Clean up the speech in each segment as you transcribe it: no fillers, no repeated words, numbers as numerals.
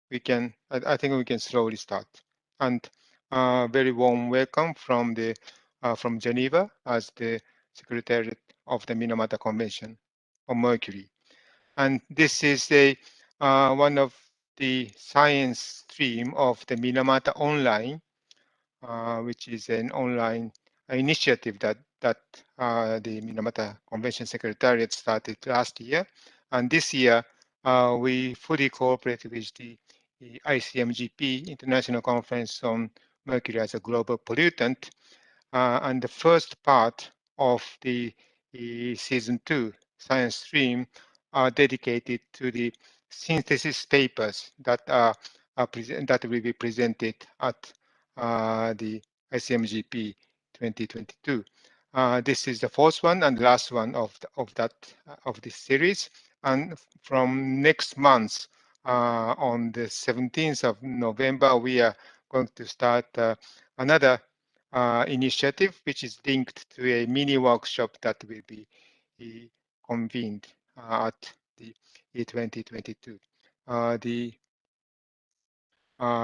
I think we can slowly start. And very warm welcome from from Geneva as the Secretariat of the Minamata Convention on Mercury. And this is one of the science stream of the Minamata Online, which is an online initiative that the Minamata Convention Secretariat started last year. And this year, we fully cooperate with the ICMGP, International Conference on Mercury as a Global Pollutant. And the first part of the season 2 science stream are dedicated to the synthesis papers that will be presented at the ICMGP 2022. This is the fourth one and last one of this series. And from next month, on the 17th of November, we are going to start another initiative, which is linked to a mini workshop that will be convened at the 2022. The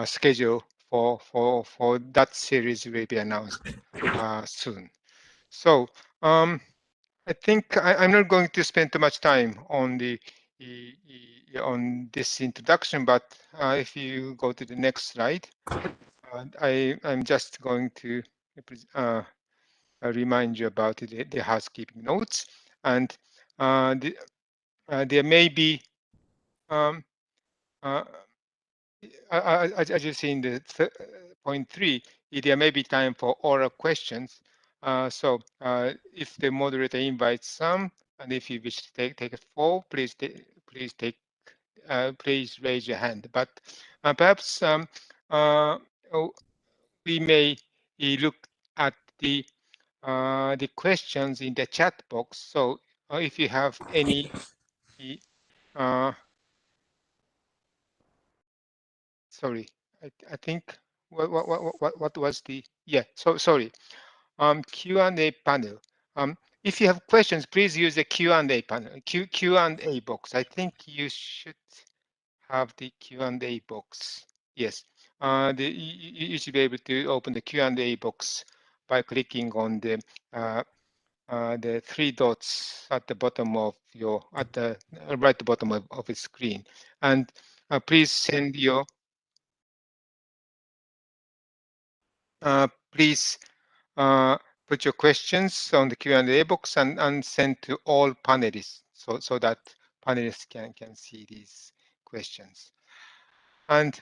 schedule for that series will be announced soon. So I think I'm not going to spend too much time on on this introduction, but if you go to the next slide, I'm just going to remind you about the housekeeping notes, and there may be as you see in the point 3, there may be time for oral questions. So if the moderator invites some, and if you wish to take a floor, please raise your hand. But perhaps we may look at the questions in the chat box. So if you have any sorry, I think what was the sorry, Q&A panel. If you have questions, please use the Q&A panel, Q&A box. I think you should have the Q&A box. Yes, you should be able to open the Q&A box by clicking on the 3 dots at the bottom of at the right bottom of the screen, and please send your please put your questions on the Q&A box and send to all panelists so that panelists can see these questions. And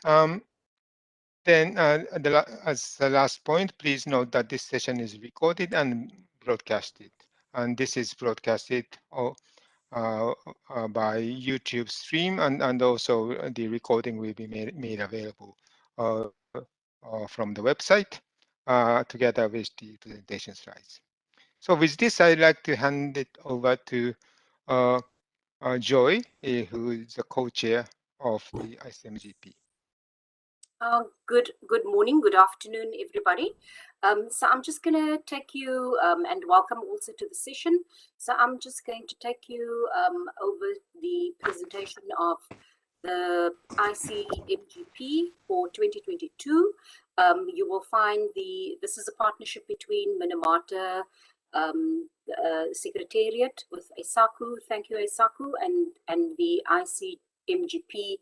then as the last point, please note that this session is recorded and broadcasted. And this is broadcasted by YouTube stream, and also the recording will be made available from the website together with the presentation slides. So with this, I'd like to hand it over to Joy, who is the co-chair of the ICMGP. Good morning, good afternoon, everybody. So I'm just going to take you and welcome also to the session. So I'm just going to take you over the presentation of the ICMGP for 2022. You will find this is a partnership between Minamata Secretariat with Eisaku, thank you Eisaku, and the ICMGP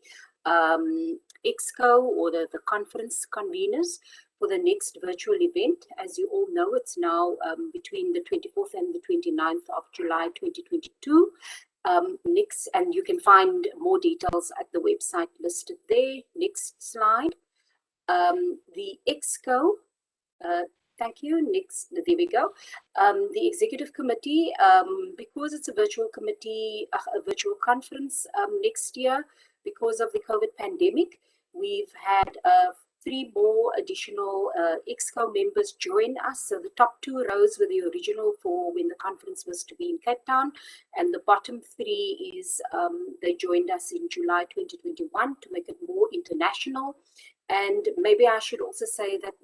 EXCO, or the conference conveners for the next virtual event. As you all know, it's now between the 24th and the 29th of July 2022. Next, and you can find more details at the website listed there. Next slide. The EXCO, thank you. Next, there we go. The executive committee, because it's a virtual committee, a virtual conference next year, because of the COVID pandemic, we've had 3 more additional EXCO members join us. So the top 2 rows were the original for when the conference was to be in Cape Town, and the bottom 3 is they joined us in July 2021 to make it more international. And maybe I should also say that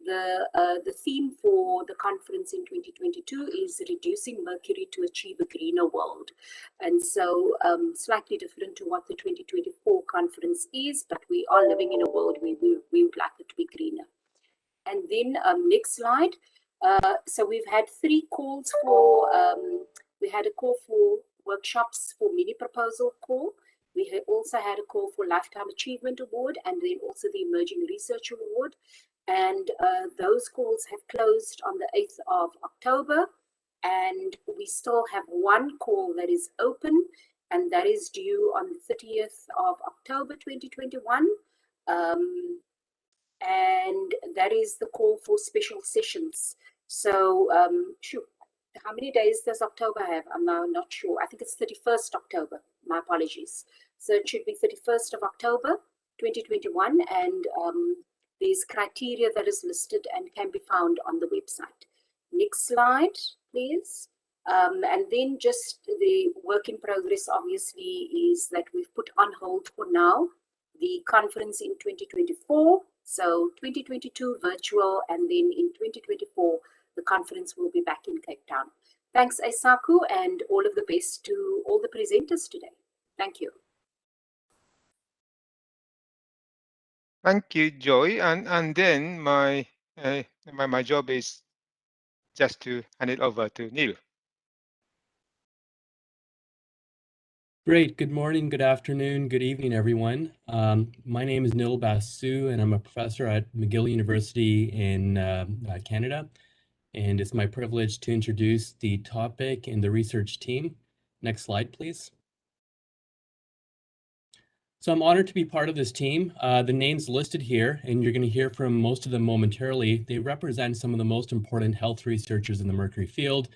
The theme for the conference in 2022 is reducing mercury to achieve a greener world. And so slightly different to what the 2024 conference is, but we are living in a world where we would like it to be greener. And then next slide. So we've had 3 calls for, we had a call for workshops for mini proposal call. We also had a call for Lifetime Achievement Award, and then also the Emerging Research Award. And those calls have closed on the 8th of October. And we still have 1 call that is open, and that is due on the 30th of October 2021. And that is the call for special sessions. So, how many days does October have? I'm now not sure. I think it's 31st October. My apologies. So it should be 31st of October, 2021. And there's criteria that is listed and can be found on the website. Next slide, please. And then just the work in progress, obviously, is that we've put on hold for now the conference in 2024. So 2022 virtual, and then in 2024, the conference will be back in Cape Town. Thanks, Isaku, and all of the best to all the presenters today. Thank you. Thank you, Joy. And then my job is just to hand it over to Neil. Great. Good morning, good afternoon, good evening, everyone. My name is Neil Basu, and I'm a professor at McGill University in Canada. And it's my privilege to introduce the topic and the research team. Next slide, please. So I'm honored to be part of this team. The names listed here, and you're going to hear from most of them momentarily, they represent some of the most important health researchers in the Mercury field.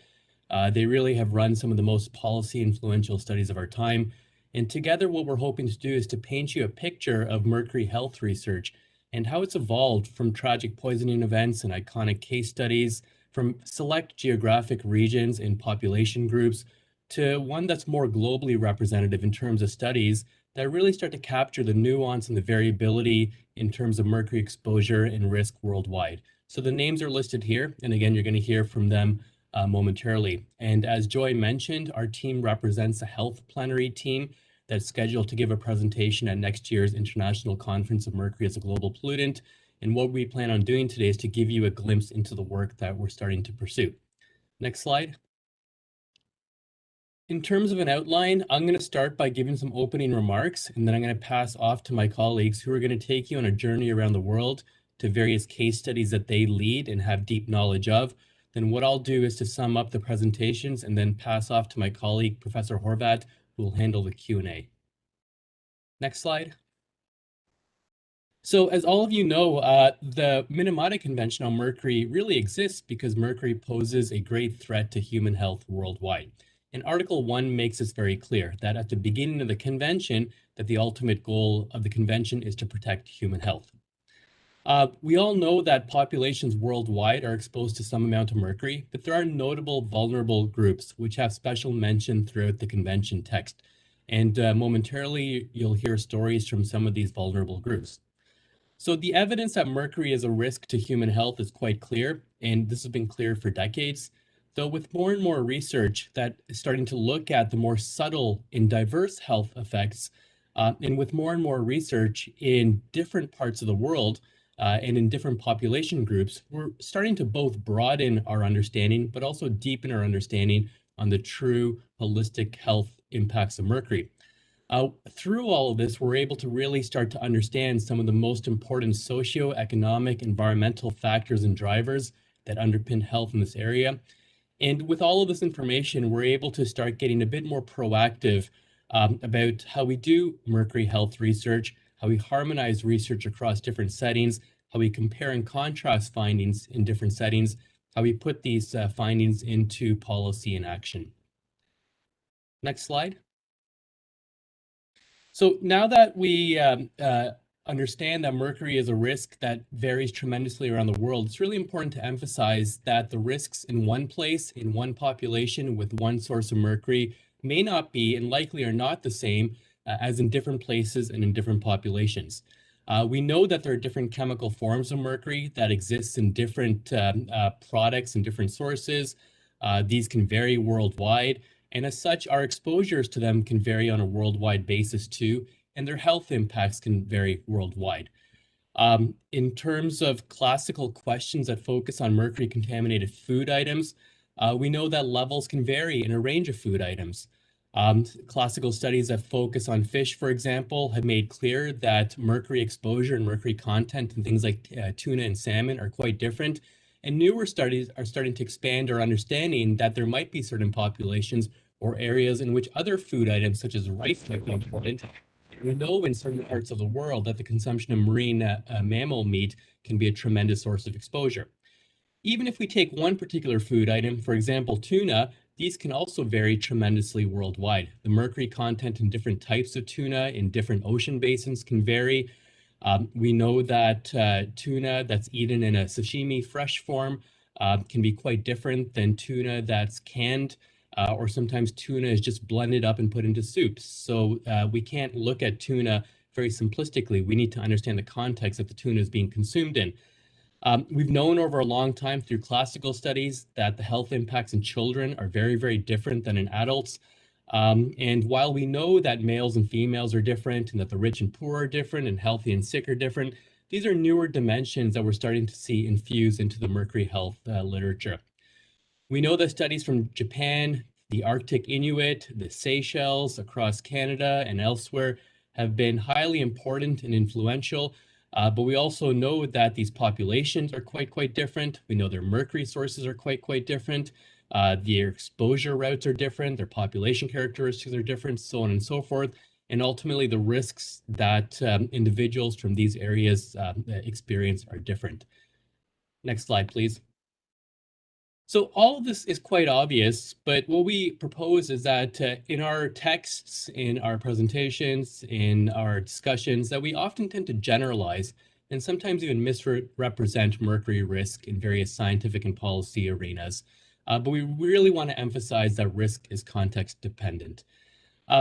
They really have run some of the most policy influential studies of our time. And together, what we're hoping to do is to paint you a picture of Mercury health research and how it's evolved from tragic poisoning events and iconic case studies, from select geographic regions and population groups, to one that's more globally representative in terms of studies that really start to capture the nuance and the variability in terms of mercury exposure and risk worldwide. So the names are listed here, and again, you're going to hear from them momentarily. And as Joy mentioned, our team represents a health plenary team that's scheduled to give a presentation at next year's International Conference of Mercury as a Global Pollutant. And what we plan on doing today is to give you a glimpse into the work that we're starting to pursue. Next slide. In terms of an outline, I'm going to start by giving some opening remarks, and then I'm going to pass off to my colleagues who are going to take you on a journey around the world to various case studies that they lead and have deep knowledge of. Then what I'll do is to sum up the presentations and then pass off to my colleague, Professor Horvat, who will handle the Q&A. Next slide. So as all of you know, the Minamata Convention on Mercury really exists because mercury poses a great threat to human health worldwide. And Article 1 makes this very clear that at the beginning of the convention, that the ultimate goal of the convention is to protect human health. We all know that populations worldwide are exposed to some amount of mercury, but there are notable vulnerable groups which have special mention throughout the convention text. And momentarily, you'll hear stories from some of these vulnerable groups. So the evidence that mercury is a risk to human health is quite clear, and this has been clear for decades. Though with more and more research that is starting to look at the more subtle and diverse health effects, and with more and more research in different parts of the world and in different population groups, we're starting to both broaden our understanding, but also deepen our understanding on the true holistic health impacts of mercury. Through all of this, we're able to really start to understand some of the most important socio-economic, environmental factors and drivers that underpin health in this area. And with all of this information, we're able to start getting a bit more proactive about how we do mercury health research, how we harmonize research across different settings, how we compare and contrast findings in different settings, how we put these findings into policy and action. Next slide. So now that we understand that mercury is a risk that varies tremendously around the world, it's really important to emphasize that the risks in one place, in one population with one source of mercury may not be and likely are not the same as in different places and in different populations. We know that there are different chemical forms of mercury that exist in different products and different sources. These can vary worldwide, and as such, our exposures to them can vary on a worldwide basis too, and their health impacts can vary worldwide. In terms of classical questions that focus on mercury-contaminated food items, we know that levels can vary in a range of food items. Classical studies that focus on fish, for example, have made clear that mercury exposure and mercury content in things like tuna and salmon are quite different. And newer studies are starting to expand our understanding that there might be certain populations or areas in which other food items, such as rice, might be important. We know in certain parts of the world that the consumption of marine mammal meat can be a tremendous source of exposure. Even if we take one particular food item, for example, tuna, these can also vary tremendously worldwide. The mercury content in different types of tuna in different ocean basins can vary. We know that tuna that's eaten in a sashimi fresh form can be quite different than tuna that's canned, or sometimes tuna is just blended up and put into soups. So we can't look at tuna very simplistically. We need to understand the context that the tuna is being consumed in. We've known over a long time through classical studies that the health impacts in children are very, very different than in adults. And while we know that males and females are different and that the rich and poor are different and healthy and sick are different, these are newer dimensions that we're starting to see infused into the mercury health literature. We know that studies from Japan, the Arctic Inuit, the Seychelles, across Canada and elsewhere have been highly important and influential. But we also know that these populations are quite different. We know their mercury sources are quite different. Their exposure routes are different. Their population characteristics are different, so on and so forth. And ultimately, the risks that individuals from these areas experience are different. Next slide, please. So all of this is quite obvious, but what we propose is that in our texts, in our presentations, in our discussions, that we often tend to generalize and sometimes even misrepresent mercury risk in various scientific and policy arenas. But we really want to emphasize that risk is context dependent.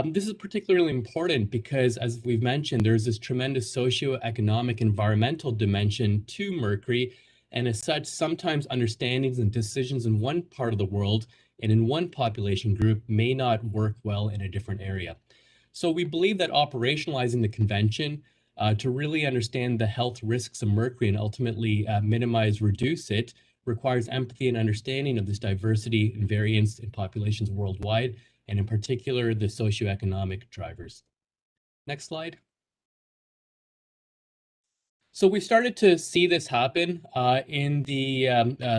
This is particularly important because, as we've mentioned, there's this tremendous socio-economic environmental dimension to mercury. And as such, sometimes understandings and decisions in one part of the world and in one population group may not work well in a different area. So we believe that operationalizing the convention to really understand the health risks of mercury and ultimately reduce it requires empathy and understanding of this diversity and variance in populations worldwide, and in particular, the socioeconomic drivers. Next slide. So we started to see this happen in the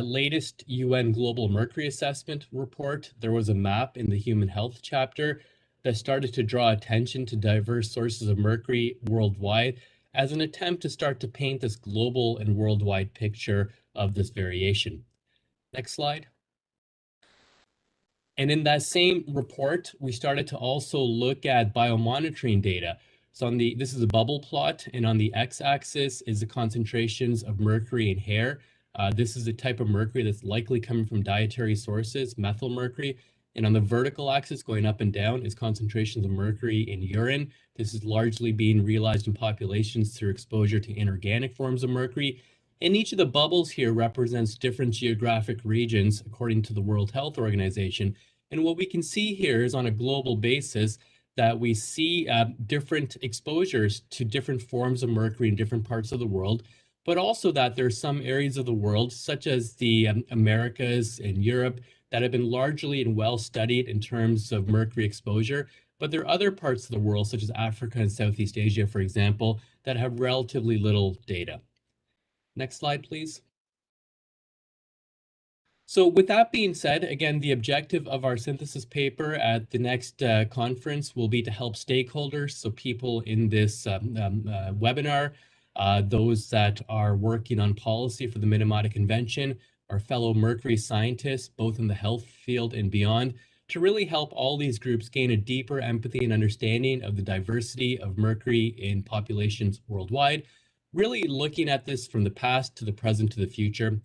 latest UN Global Mercury Assessment report. There was a map in the Human Health chapter that started to draw attention to diverse sources of mercury worldwide as an attempt to start to paint this global and worldwide picture of this variation. Next slide. And in that same report, we started to also look at biomonitoring data. So this is a bubble plot, and on the x-axis is the concentrations of mercury in hair. This is a type of mercury that's likely coming from dietary sources, methyl mercury. And on the vertical axis, going up and down, is concentrations of mercury in urine. This is largely being realized in populations through exposure to inorganic forms of mercury. And each of the bubbles here represents different geographic regions according to the World Health Organization. And what we can see here is on a global basis that we see different exposures to different forms of mercury in different parts of the world, but also that there are some areas of the world, such as the Americas and Europe, that have been largely and well studied in terms of mercury exposure. But there are other parts of the world, such as Africa and Southeast Asia, for example, that have relatively little data. Next slide, please. So with that being said, again, the objective of our synthesis paper at the next conference will be to help stakeholders, so people in this webinar, those that are working on policy for the Minamata Convention, our fellow mercury scientists, both in the health field and beyond, to really help all these groups gain a deeper empathy and understanding of the diversity of mercury in populations worldwide, really looking at this from the past to the present to the future.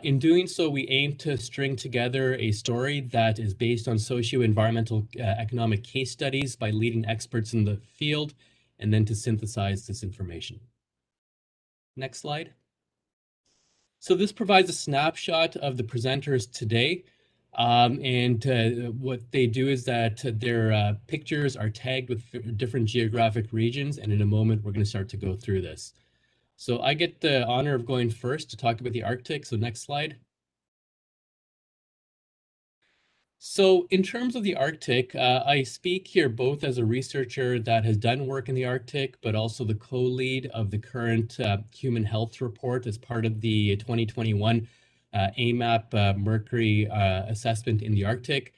In doing so, we aim to string together a story that is based on socio-environmental economic case studies by leading experts in the field, and then to synthesize this information. Next slide. So this provides a snapshot of the presenters today. What they do is that their pictures are tagged with different geographic regions, and in a moment, we're going to start to go through this. So I get the honor of going first to talk about the Arctic. So next slide. So in terms of the Arctic, I speak here both as a researcher that has done work in the Arctic, but also the co-lead of the current human health report as part of the 2021 AMAP Mercury assessment in the Arctic.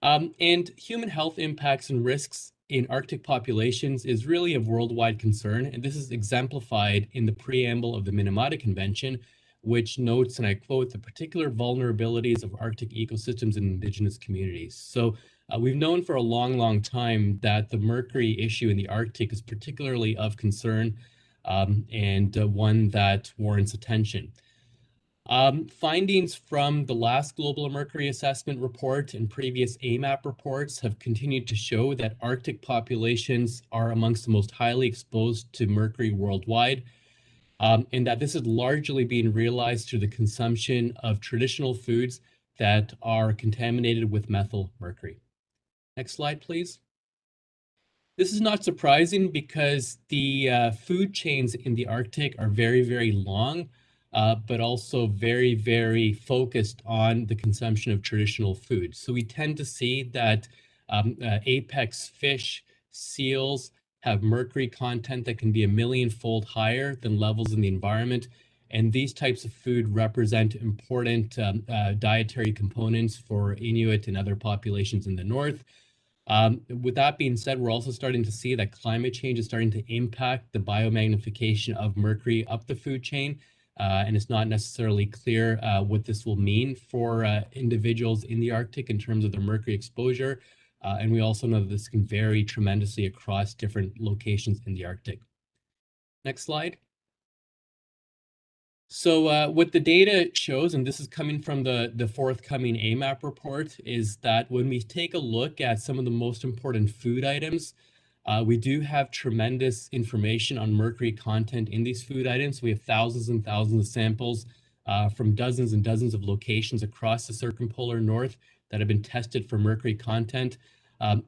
And human health impacts and risks in Arctic populations is really of worldwide concern, and this is exemplified in the preamble of the Minamata Convention, which notes, and I quote, the particular vulnerabilities of Arctic ecosystems and indigenous communities. So we've known for a long, long time that the mercury issue in the Arctic is particularly of concern and one that warrants attention. Findings from the last Global Mercury Assessment report and previous AMAP reports have continued to show that Arctic populations are amongst the most highly exposed to mercury worldwide, and that this is largely being realized through the consumption of traditional foods that are contaminated with methyl mercury. Next slide, please. This is not surprising because the food chains in the Arctic are very, very long, but also very, very focused on the consumption of traditional foods. So we tend to see that apex fish, seals have mercury content that can be 1,000,000-fold higher than levels in the environment. And these types of food represent important dietary components for Inuit and other populations in the north. With that being said, we're also starting to see that climate change is starting to impact the biomagnification of mercury up the food chain. And it's not necessarily clear what this will mean for individuals in the Arctic in terms of their mercury exposure. And we also know that this can vary tremendously across different locations in the Arctic. Next slide. So what the data shows, and this is coming from the forthcoming AMAP report, is that when we take a look at some of the most important food items, we do have tremendous information on mercury content in these food items. We have thousands and thousands of samples from dozens and dozens of locations across the circumpolar north that have been tested for mercury content.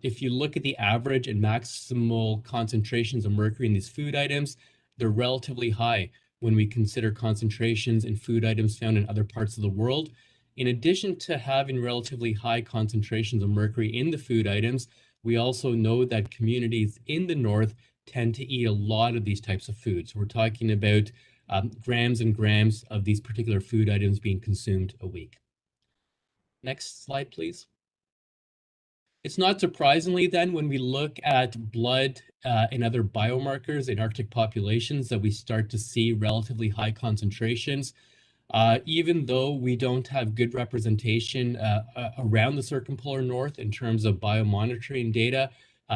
If you look at the average and maximal concentrations of mercury in these food items, they're relatively high when we consider concentrations in food items found in other parts of the world. In addition to having relatively high concentrations of mercury in the food items, we also know that communities in the north tend to eat a lot of these types of foods. We're talking about grams and grams of these particular food items being consumed a week. Next slide, please. It's not surprisingly then when we look at blood and other biomarkers in Arctic populations that we start to see relatively high concentrations. Even though we don't have good representation around the circumpolar north in terms of biomonitoring data,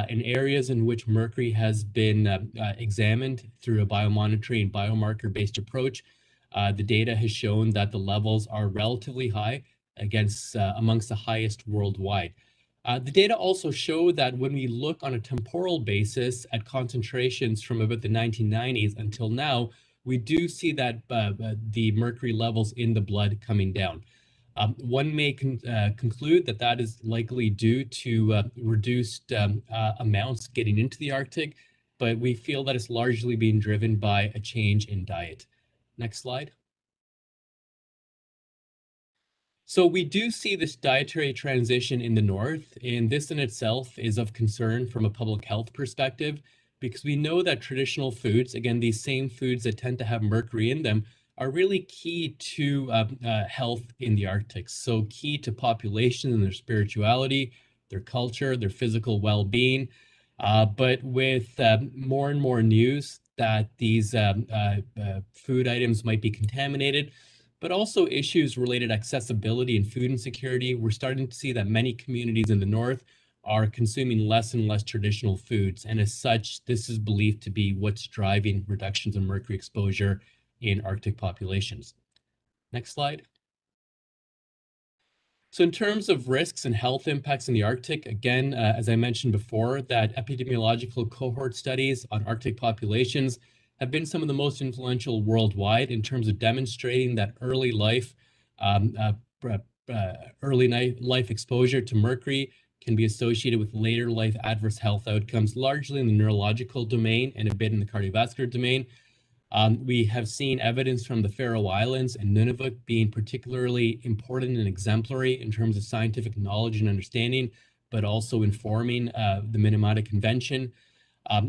in areas in which mercury has been examined through a biomonitoring biomarker-based approach, the data has shown that the levels are relatively high amongst the highest worldwide. The data also show that when we look on a temporal basis at concentrations from about the 1990s until now, we do see that the mercury levels in the blood coming down. One may conclude that that is likely due to reduced amounts getting into the Arctic, but we feel that it's largely being driven by a change in diet. Next slide. So we do see this dietary transition in the north, and this in itself is of concern from a public health perspective, because we know that traditional foods, again, these same foods that tend to have mercury in them, are really key to health in the Arctic. So key to population and their spirituality, their culture, their physical well-being. But with more and more news that these food items might be contaminated, but also issues related to accessibility and food insecurity, we're starting to see that many communities in the north are consuming less and less traditional foods. And as such, this is believed to be what's driving reductions in mercury exposure in Arctic populations. Next slide. So in terms of risks and health impacts in the Arctic, again, as I mentioned before, that epidemiological cohort studies on Arctic populations have been some of the most influential worldwide in terms of demonstrating that early life exposure to mercury can be associated with later life adverse health outcomes, largely in the neurological domain and a bit in the cardiovascular domain. We have seen evidence from the Faroe Islands and Nunavut being particularly important and exemplary in terms of scientific knowledge and understanding, but also informing the Minamata Convention.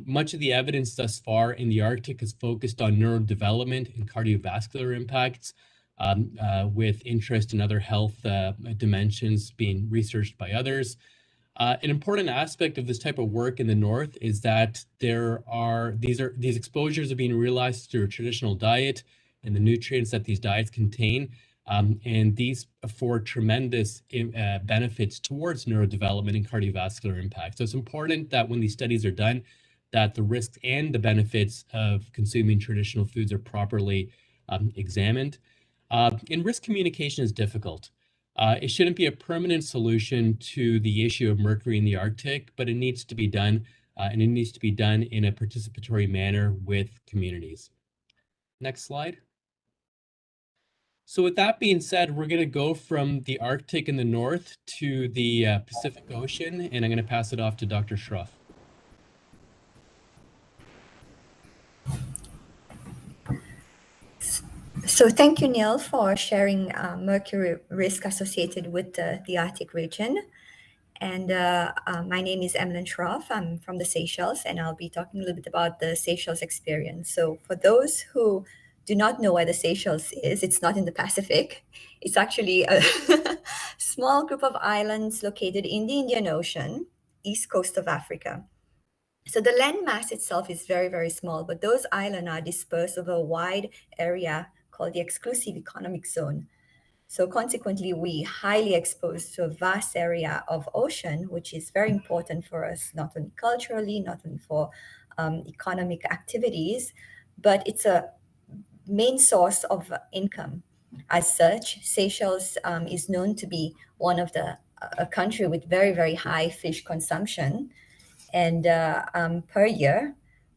Much of the evidence thus far in the Arctic is focused on neurodevelopment and cardiovascular impacts, with interest in other health dimensions being researched by others. An important aspect of this type of work in the north is that these exposures are being realized through a traditional diet and the nutrients that these diets contain, and these afford tremendous benefits towards neurodevelopment and cardiovascular impact. So it's important that when these studies are done, that the risks and the benefits of consuming traditional foods are properly examined. And risk communication is difficult. It shouldn't be a permanent solution to the issue of mercury in the Arctic, but it needs to be done, and it needs to be done in a participatory manner with communities. Next slide. So with that being said, we're going to go from the Arctic in the north to the Pacific Ocean, and I'm going to pass it off to Dr. Schroff. So thank you, Neil, for sharing mercury risk associated with the Arctic region. And my name is Emlyn Schroff. I'm from the Seychelles, and I'll be talking a little bit about the Seychelles experience. So for those who do not know where the Seychelles is, it's not in the Pacific. It's actually a small group of islands located in the Indian Ocean, east coast of Africa. So the land mass itself is very, very small, but those islands are dispersed over a wide area called the exclusive economic zone. So consequently, we highly exposed to a vast area of ocean, which is very important for us, not only culturally, not only for economic activities, but it's a main source of income. As such, Seychelles is known to be one of a country with very, very high fish consumption. And per year,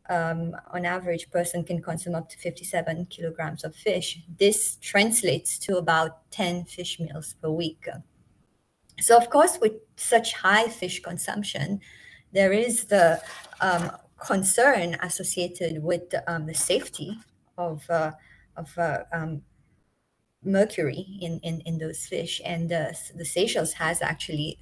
on average, person can consume up to 57 kilograms of fish. This translates to about 10 fish meals per week. So, of course, with such high fish consumption, there is the concern associated with the safety of mercury in those fish. And the Seychelles has actually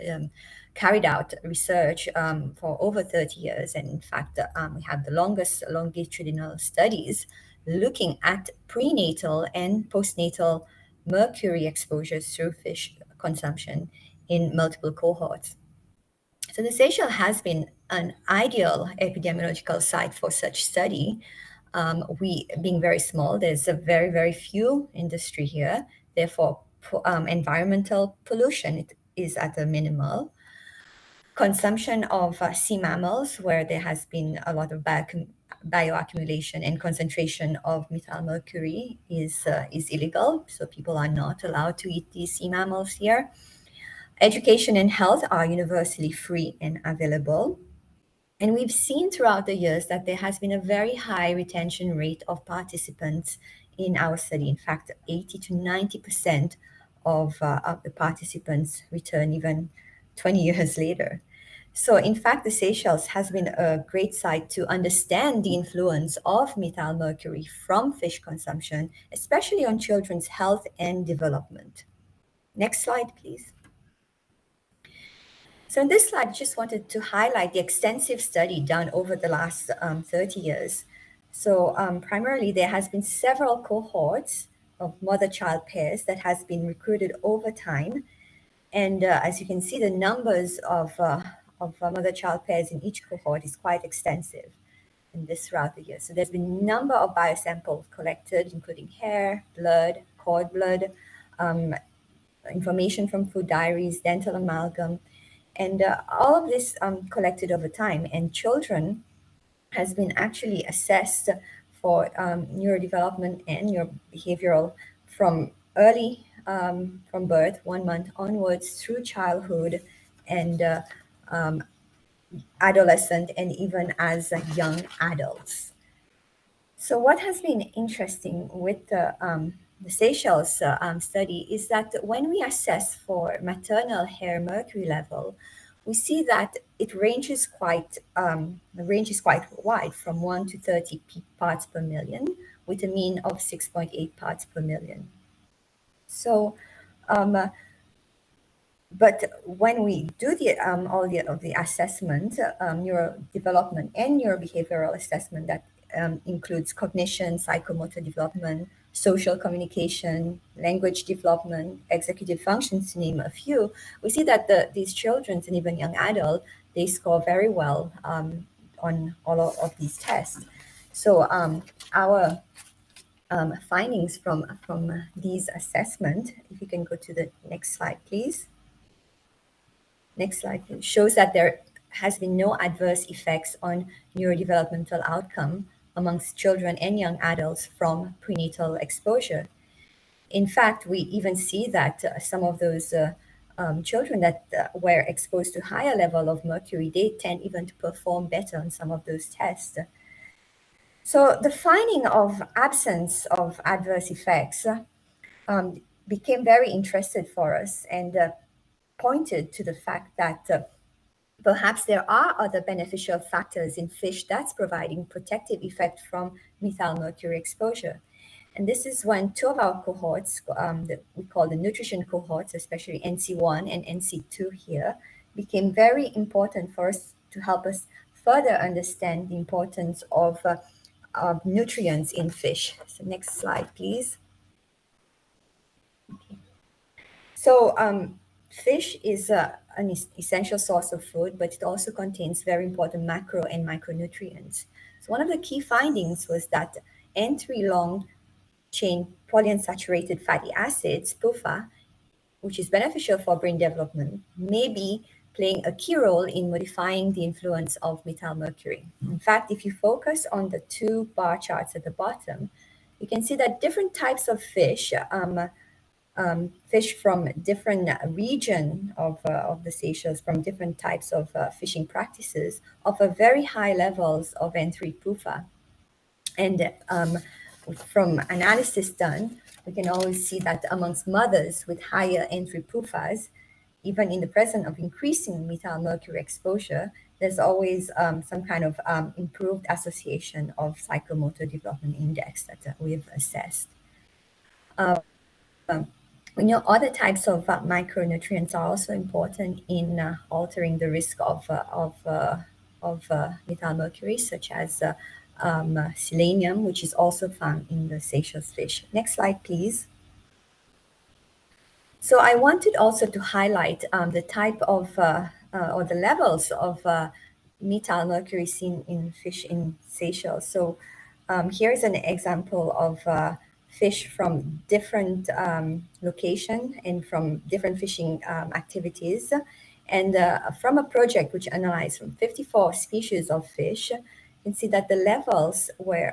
carried out research for over 30 years. And in fact, we have the longest longitudinal studies looking at prenatal and postnatal mercury exposures through fish consumption in multiple cohorts. So the Seychelles has been an ideal epidemiological site for such study. We being very small, there's a very, very few industry here. Therefore, environmental pollution is at a minimal. Consumption of sea mammals, where there has been a lot of bioaccumulation and concentration of methyl mercury, is illegal. So people are not allowed to eat these sea mammals here. Education and health are universally free and available. And we've seen throughout the years that there has been a very high retention rate of participants in our study. In fact, 80 to 90% of the participants return even 20 years later. So in fact, the Seychelles has been a great site to understand the influence of methyl mercury from fish consumption, especially on children's health and development. Next slide, please. So in this slide, I just wanted to highlight the extensive study done over the last 30 years. So primarily, there has been several cohorts of mother-child pairs that has been recruited over time. And as you can see, the numbers of mother-child pairs in each cohort is quite extensive in this throughout the year. So there's been a number of biosamples collected, including hair, blood, cord blood, information from food diaries, dental amalgam, and all of this collected over time. And children has been actually assessed for neurodevelopment and neurobehavioral from early from birth, 1 month onwards, through childhood and adolescent, and even as young adults. So what has been interesting with the Seychelles study is that when we assess for maternal hair mercury level, we see that it ranges quite wide, from 1 to 30 parts per million, with a mean of 6.8 parts per million. So, but when we do all the assessment, neurodevelopment and neurobehavioral assessment that includes cognition, psychomotor development, social communication, language development, executive functions, to name a few, we see that these children and even young adults, they score very well on all of these tests. So our findings from these assessment, if you can go to the next slide, please. Next slide, please. Shows that there has been no adverse effects on neurodevelopmental outcome amongst children and young adults from prenatal exposure. In fact, we even see that some of those children that were exposed to higher level of mercury, they tend even to perform better on some of those tests. So the finding of absence of adverse effects became very interesting for us, and pointed to the fact that perhaps there are other beneficial factors in fish that's providing protective effect from methyl mercury exposure. And this is when two of our cohorts, that we call the nutrition cohorts, especially NC1 and NC2 here, became very important for us to help us further understand the importance of nutrients in fish. So next slide, please. Okay. So fish is an essential source of food, but it also contains very important macro and micronutrients. So one of the key findings was that N3 long-chain polyunsaturated fatty acids, PUFA, which is beneficial for brain development, may be playing a key role in modifying the influence of methyl mercury. In fact, if you focus on the two bar charts at the bottom, you can see that different types of fish, fish from different region of the Seychelles, from different types of fishing practices, offer very high levels of N3 PUFA. And from analysis done, we can always see that amongst mothers with higher N3 PUFAs, even in the presence of increasing methyl mercury exposure, there's always some kind of improved association of psychomotor development index that we've assessed. We know other types of micronutrients are also important in altering the risk of methyl mercury, such as selenium, which is also found in the Seychelles fish. Next slide, please. So I wanted also to highlight the type of or the levels of methyl mercury seen in fish in Seychelles. So here's an example of fish from different location and from different fishing activities. And from a project which analyzed from 54 species of fish, you can see that the levels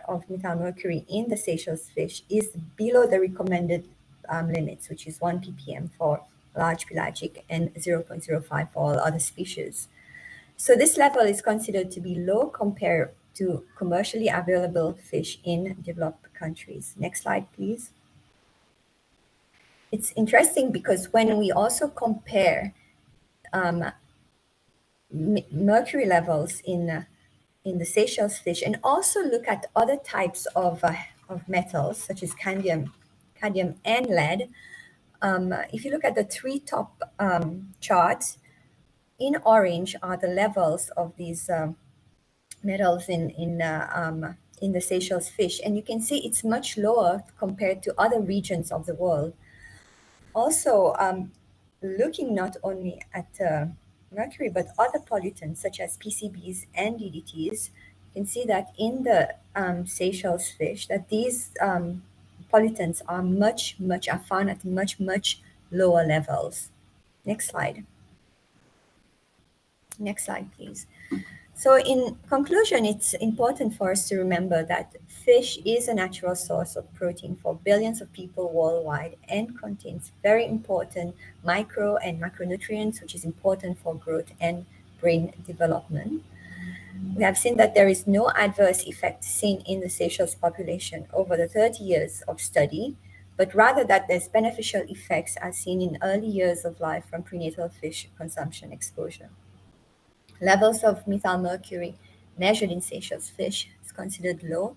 of methyl mercury in the Seychelles fish is below the recommended limits, which is 1 ppm for large pelagic and 0.05 for all other species. So this level is considered to be low compared to commercially available fish in developed countries. Next slide, please. It's interesting because when we also compare mercury levels in the Seychelles fish and also look at other types of metals such as cadmium and lead, if you look at the three top charts, in orange are the levels of these metals in the Seychelles fish, and you can see it's much lower compared to other regions of the world. Also, looking not only at mercury but other pollutants such as PCBs and DDTs, you can see that in the Seychelles fish that these pollutants are found at much lower levels. Next slide. Next slide, please. So in conclusion, it's important for us to remember that fish is a natural source of protein for billions of people worldwide and contains very important micro and macronutrients, which is important for growth and brain development. We have seen that there is no adverse effect seen in the Seychelles population over the 30 years of study, but rather that there's beneficial effects as seen in early years of life from prenatal fish consumption exposure. Levels of methyl mercury measured in Seychelles fish is considered low,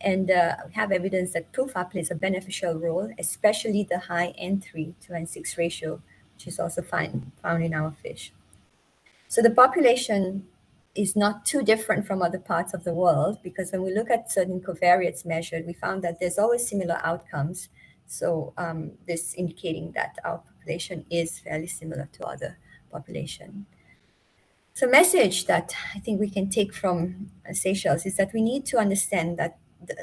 and we have evidence that PUFA plays a beneficial role, especially the high N3 to N6 ratio, which is also found in our fish. So the population is not too different from other parts of the world, because when we look at certain covariates measured, we found that there's always similar outcomes. So this indicating that our population is fairly similar to other population. So message that I think we can take from Seychelles is that we need to understand that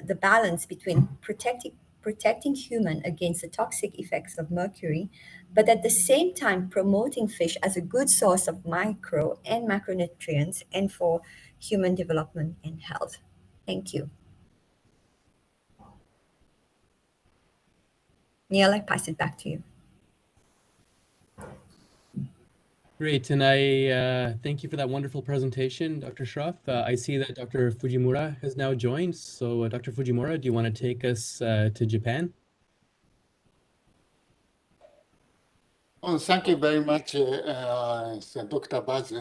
the balance between protecting human against the toxic effects of mercury, but at the same time promoting fish as a good source of micro and macronutrients and for human development and health. Thank you. Neil, I pass it back to you. Great, and I thank you for that wonderful presentation, Dr. Shroff. I see that Dr. Fujimura has now joined. So Dr. Fujimura, do you want to take us to Japan? Oh, thank you very much, Dr. Baz,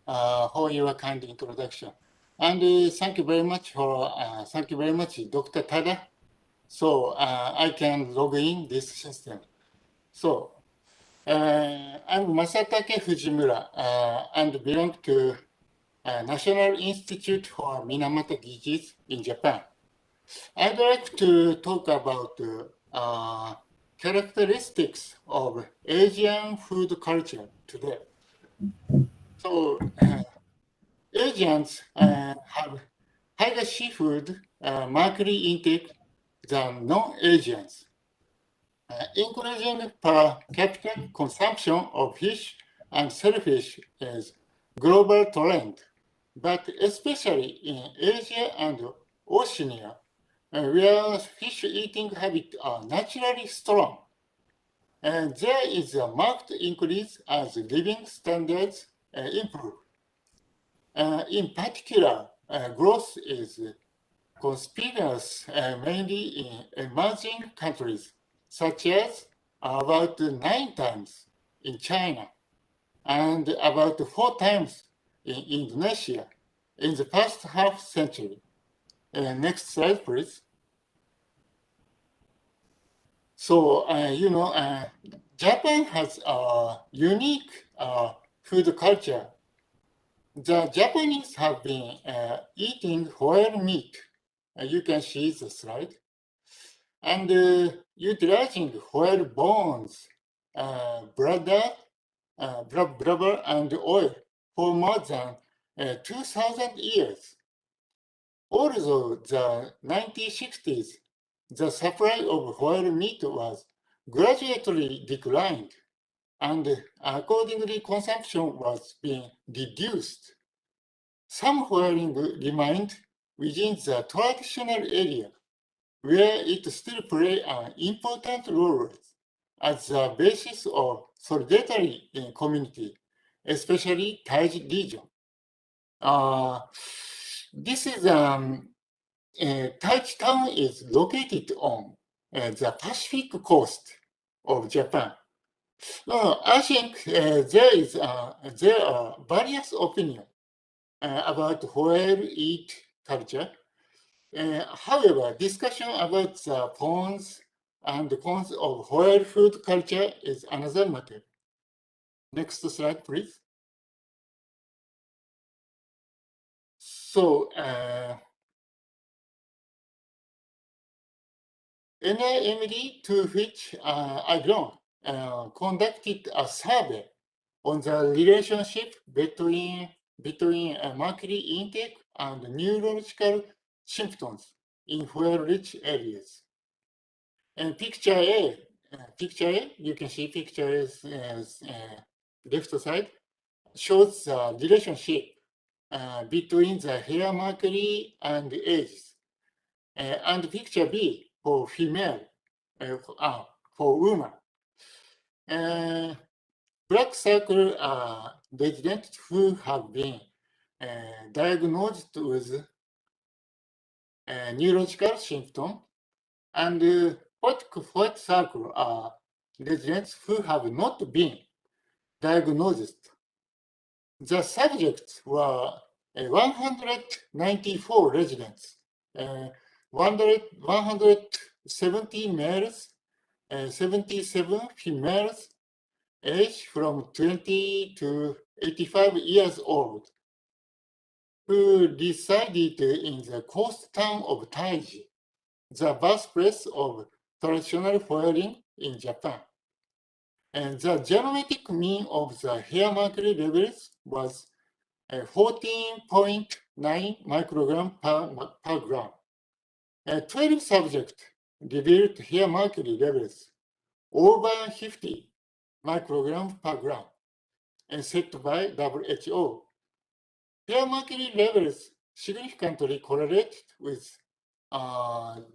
for your kind introduction. And thank you very much Dr. Tada. So I can log in this system. So I'm Masatake Fujimura and belong to National Institute for Minamata Disease in Japan. I'd like to talk about characteristics of Asian food culture today. So Asians have higher seafood mercury intake than non-Asians. Increasing per capita consumption of fish and shellfish is global trend, but especially in Asia and Oceania, where fish eating habits are naturally strong. And there is a marked increase as living standards improve. In particular, growth is conspicuous mainly in emerging countries, such as about 9 times in China and about 4 times in Indonesia in the past half century. Next slide, please. So, Japan has a unique food culture. The Japanese have been eating whale meat. You can see the slide. And utilizing whale bones, blubber, and oil for more than 2,000 years. Although the 1960s, the supply of whale meat was gradually declined, and accordingly consumption was being reduced. Some whaling remained within the traditional area, where it still plays an important role as the basis of solidarity in community, especially Thai region. This is Taichi town is located on the Pacific coast of Japan. I think there are various opinions about whale eat culture. However, discussion about the cons and the cons of whale food culture is another matter. Next slide, please. So, NIMD, to which I belong, conducted a survey on the relationship between mercury intake and neurological symptoms in whale-rich areas. And picture A, you can see picture is left side, shows the relationship between the hair mercury and ages. And picture B for female, for woman. Black circle are residents who have been diagnosed with neurological symptom, and white circle are residents who have not been diagnosed. The subjects were 194 residents, 170 males, 77 females, age from 20 to 85 years old, who resided in the coast town of Taiji, the birthplace of traditional foiling in Japan. And the genetic mean of the hair mercury levels was 14.9 microgram per gram. 12 subjects revealed hair mercury levels over 50 microgram per gram, and set by WHO. Hair mercury levels significantly correlated with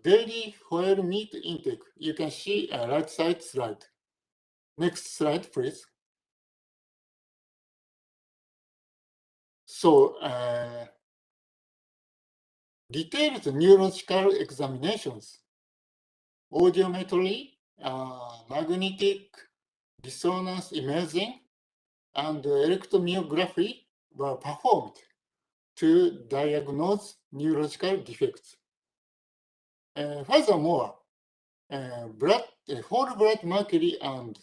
daily whale meat intake. You can see a right side slide. Next slide, please. So, detailed neurological examinations, audiometry, magnetic resonance imaging, and electromyography were performed to diagnose neurological defects. Furthermore, whole blood mercury and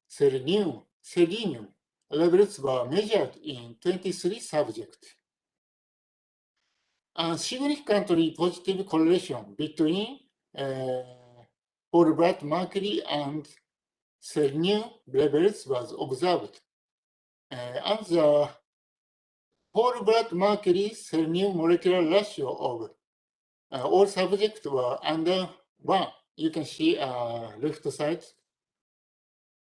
selenium levels were measured in 23 subjects. A significantly positive correlation between whole blood mercury and selenium levels was observed. And the whole blood mercury selenium molecular ratio of all subjects were under 1. You can see left side.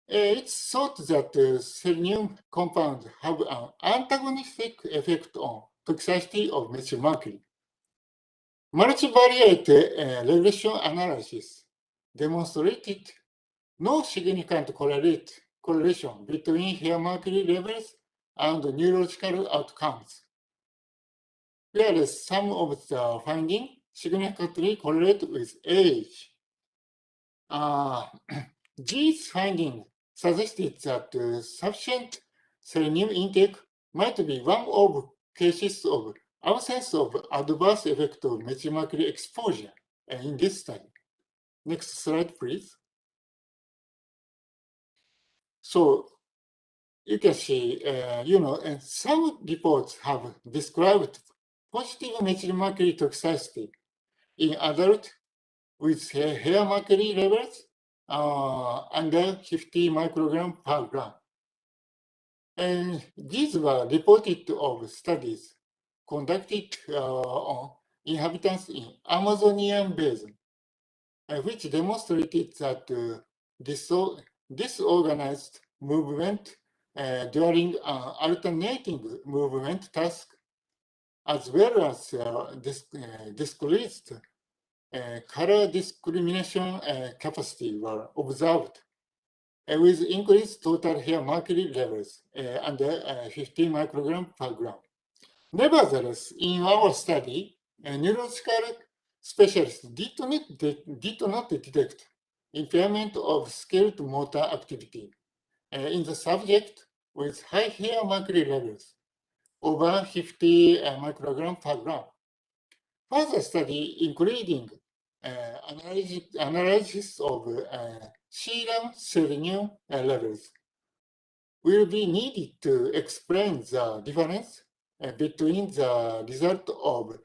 It's thought that selenium compounds have an antagonistic effect on toxicity of methylmercury. Multivariate regression analysis demonstrated no significant correlation between hair mercury levels and neurological outcomes, whereas some of the findings significantly correlate with age. These findings suggested that sufficient selenium intake might be one of cases of absence of adverse effect of methylmercury exposure in this study. Next slide, please. So you can see, some reports have described positive methylmercury toxicity in adults with hair mercury levels under 50 microgram per gram. And these were reported of studies conducted on inhabitants in Amazonian basin, which demonstrated that disorganized movement during alternating movement task, as well as discrete color discrimination capacity were observed with increased total hair mercury levels under 15 microgram per gram. Nevertheless, in our study, neurological specialists did not detect impairment of skilled motor activity in the subject with high hair mercury levels over 50 microgram per gram. Further study, including analysis of serum selenium levels, will be needed to explain the difference between the result of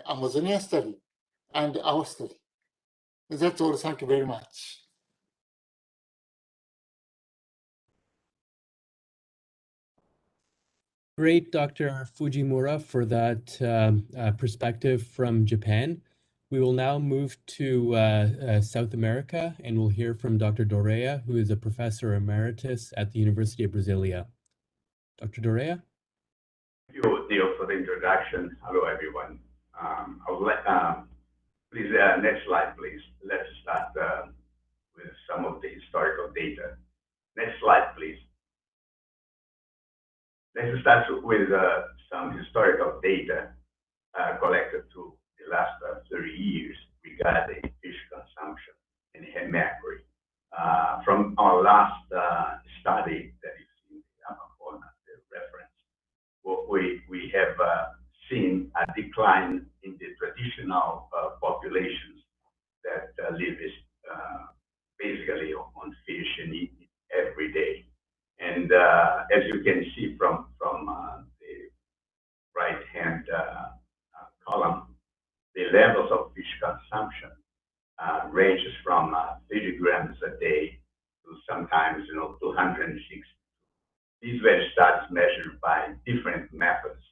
Amazonian study and our study. That's all. Thank you very much. Great, Dr. Fujimura, for that perspective from Japan. We will now move to South America, and we'll hear from Dr. Dorea, who is a professor emeritus at the University of Brasilia. Dr. Dorea? Thank you, dear for the introduction. Hello, everyone. I would like, please, next slide, please. Let's start with some of the historical data. Next slide, please. Let's start with some historical data collected through the last 30 years regarding fish consumption in Mercury. From our last study that is in the upper corner, the reference, we have seen a decline in the traditional populations that live basically on fish and eat every day. And as you can see from the right-hand column, the levels of fish consumption ranges from 30 grams a day to sometimes 260. These were studies measured by different methods,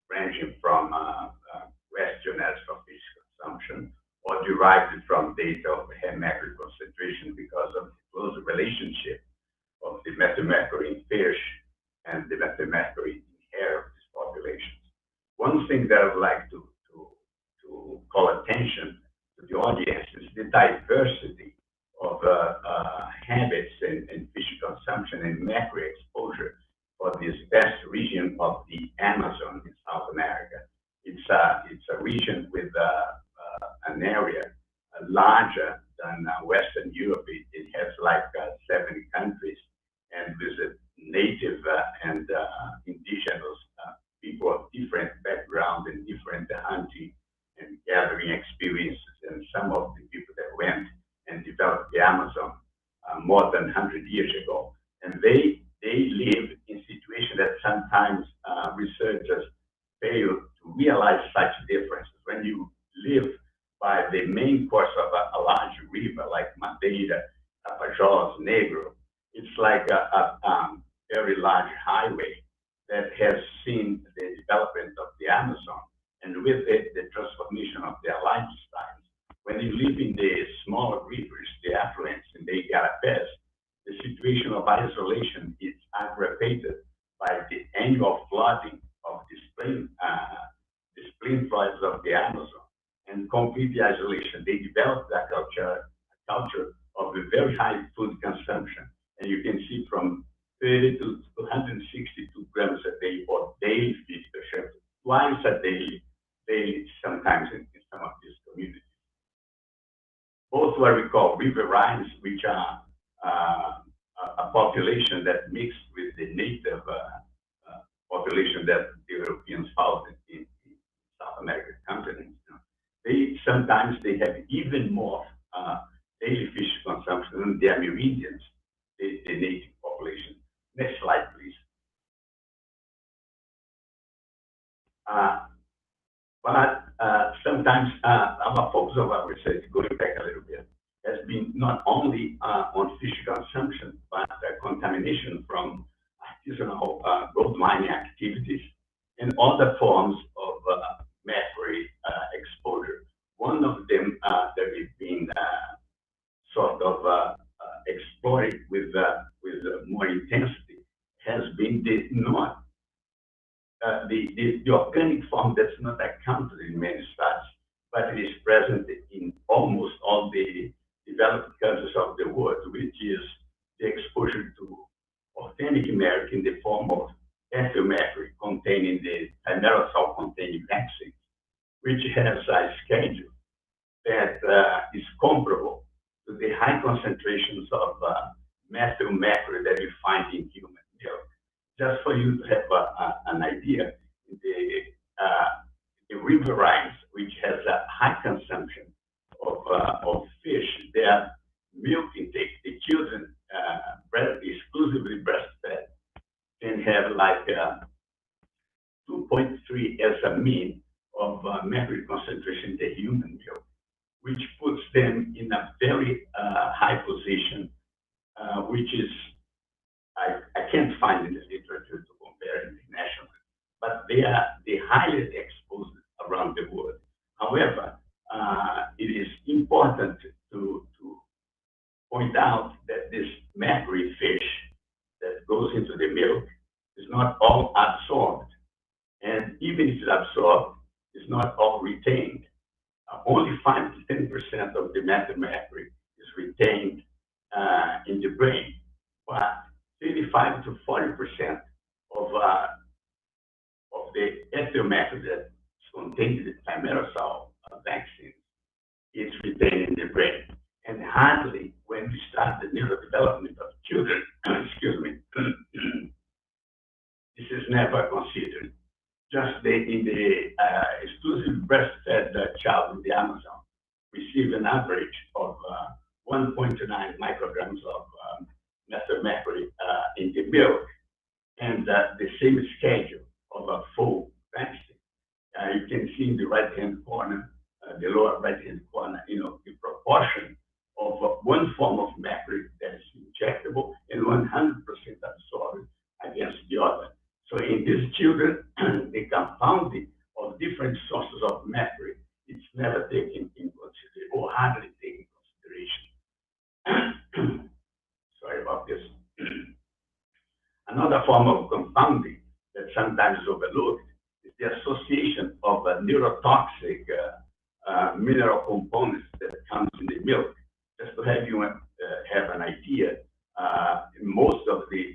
ranging from questionnaires for fish consumption or derived from data of mercury concentration because of the close relationship of the methylmercury in fish and the methylmercury in hair of these populations. One thing that I would like to call attention to the audience is the diversity of habits and fish consumption and mercury exposure for this vast region of the Amazon in South America. It's a region with an area larger than Western Europe. It has like 70 countries, and with native and indigenous people of different background and different hunting and gathering experiences. And some of the people that went and developed the Amazon more than 100 years ago, and they live in situations that sometimes researchers fail to realize such differences. When you live by the main course of a large river like Madeira, Tapajós, Negro, it's like a very large highway that has seen the development of the Amazon, and with it, the transformation of their lifestyles. When you live in the smaller rivers, the affluents in the igarapés, the situation of isolation is aggravated by the annual flooding of the spring floods of the Amazon and complete isolation. They developed a culture of a very high food consumption. And you can see from 30 to 262 grams a day for daily feed per shepherd, twice a day, sometimes in some of these communities. Both what we call riverines, which are a population that mixed with the native population that the Europeans found in South American continent. Sometimes they have even more daily fish consumption than the Amerindians, the native population. Next slide, please. But sometimes our focus of our research, going back a little bit, has been not only on fish consumption, but contamination from artisanal gold mining activities and other forms of mercury exposure. One of them that we've been sort of exploring with more intensity has been the organic form that's not accounted in many studies, but it is present in almost all the developed countries of the world, which is the exposure to authentic mercury in the form of ethyl mercury containing the thimerosal containing vaccine, which has a schedule that is comparable to the high concentrations of methyl mercury that you find in human milk. Just for you to have an idea, the riverines, which has a high consumption of fish, their milk intake, the children exclusively breastfed, can have like 2.3 as a mean of mercury concentration in the human milk, which puts them in a very high position, which is, I can't find in the literature to compare internationally, but they are the highest exposed around the world. However, it is important to point out that this mercury fish that goes into the milk is not all absorbed. And even even if it's absorbed, it's not all retained. Only 5 to 10% of the mercury is retained in the brain, but 35 to 40% of the ethyl mercury that is contained in the thimerosal vaccine is retained in the brain. And hardly when we start the neurodevelopment of children, excuse me, this is never considered. Just in the exclusive breastfed child in the Amazon receive an average of 1.9 micrograms of methylmercury in the milk, and the same schedule of a full vaccine. You can see in the right-hand corner, the lower right-hand corner, the proportion of one form of mercury that is injectable and 100% absorbed against the other. So in these children, the compounding of different sources of mercury, it's never taken in consideration or hardly taken in consideration. Sorry about this. Another form of compounding that sometimes is overlooked is the association of neurotoxic mineral components that comes in the milk. Just to have you have an idea, most of the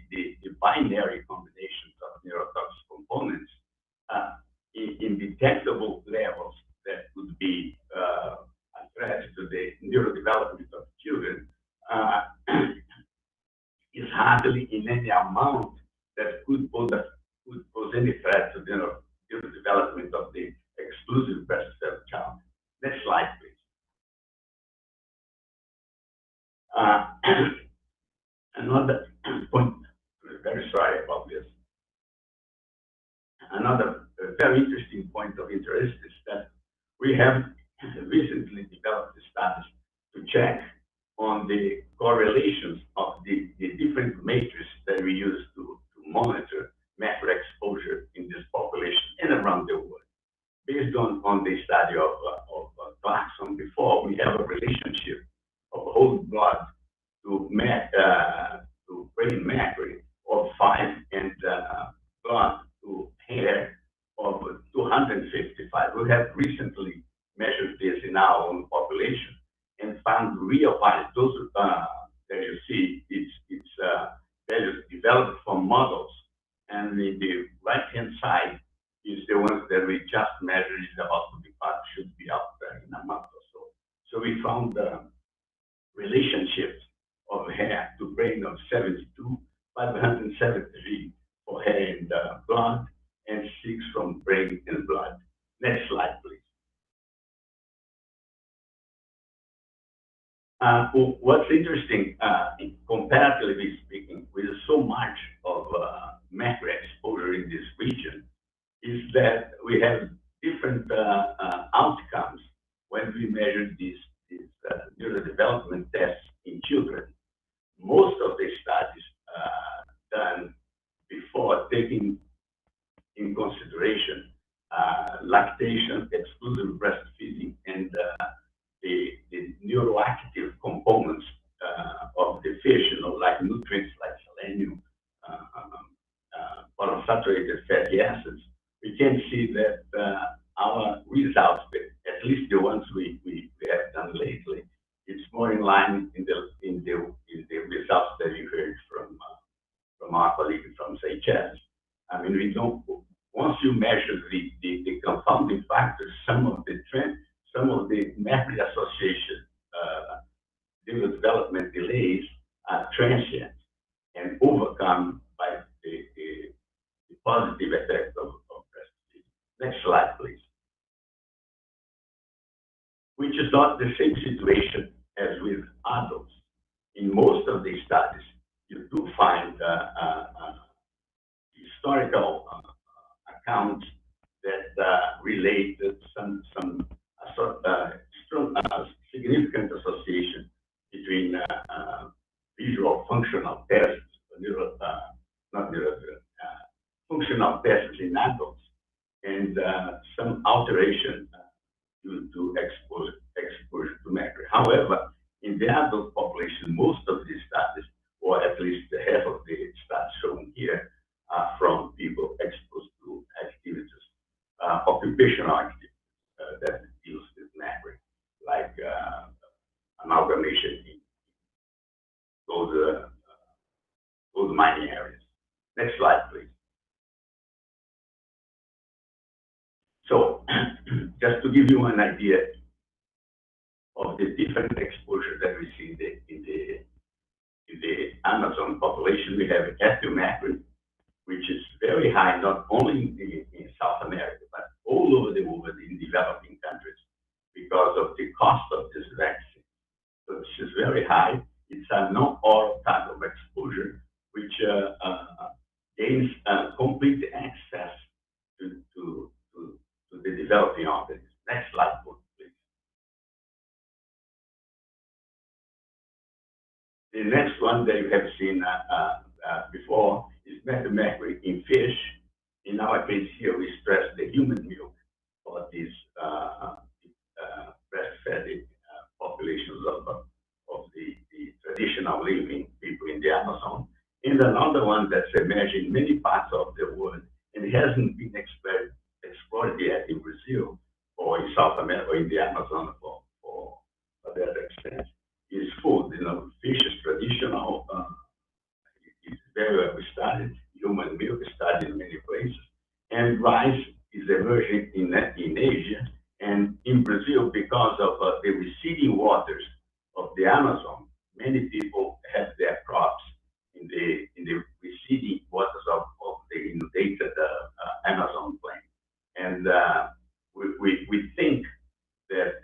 binary combinations of neurotoxic components in detectable levels that would be a threat to the neurodevelopment of children is hardly in any amount that could pose any threat to the neurodevelopment of the exclusive breastfed child. Next slide, please. Another point, very sorry about this. Another very interesting point of interest is that we have recently developed studies to check on the correlations of the different matrices that we use to monitor mercury exposure in this population and around the world. Based on the study of Clarkson before, we have a relationship of whole blood to brain mercury of 5 and blood to hair of 255. We have recently measured this in our own population and found real values. Those that you see, it's values developed from models, and in the right-hand side is the ones that we just measured, is about to be published, should be out in a month or so. So we found relationships of hair to brain of 72, 573 for hair and blood, and 6 from brain and blood. Next slide, please. What's interesting, comparatively speaking, with so much of mercury exposure in this region, is that we have different outcomes when we measure these neurodevelopment tests in children. Most of the studies done before taking in consideration lactation, exclusive breastfeeding, and the neuroactive components of the fish, like nutrients like selenium, polyunsaturated fatty acids, we can see that our results, at least the ones we have done lately, it's more in line in the results that you heard from our colleague from Seychelles. I mean, we don't. Once you measure the confounding factors, some of the mercury association development delays are transient and overcome by the positive effect of breastfeeding. Next slide, please. Which is not the same situation as with adults. In most of these studies, you do find historical accounts that relate some strong, significant association between visual functional tests, functional tests in adults, and some alteration due to exposure to mercury. However, in the adult population, most of these studies, or at least half of the studies shown here, are from people exposed to activities formation in those mining areas. Next slide, please. So, just to give you an idea of the different exposure that we see in the Amazon population, we have Mercury, which is very high, not only in South America, but all over the world in developing countries because of the cost of this vaccine. So this is very high. It's a non-oral type of exposure, which gains complete access to the developing organisms. Next slide, please. The next one that you have seen before is Mercury in fish. In our case here, we stress the human milk for these breastfed populations of the traditional living people in the Amazon. And another one that's emerging in many parts of the world and it hasn't been explored yet in Brazil or in South America or in the Amazon for that extent is food. You know, fish is traditional. It's very well studied. Human milk is studied in many places. And rice is emerging in Asia and in Brazil because of the receding waters of the Amazon. Many people have their crops in the receding waters of the inundated Amazon plain. And we think that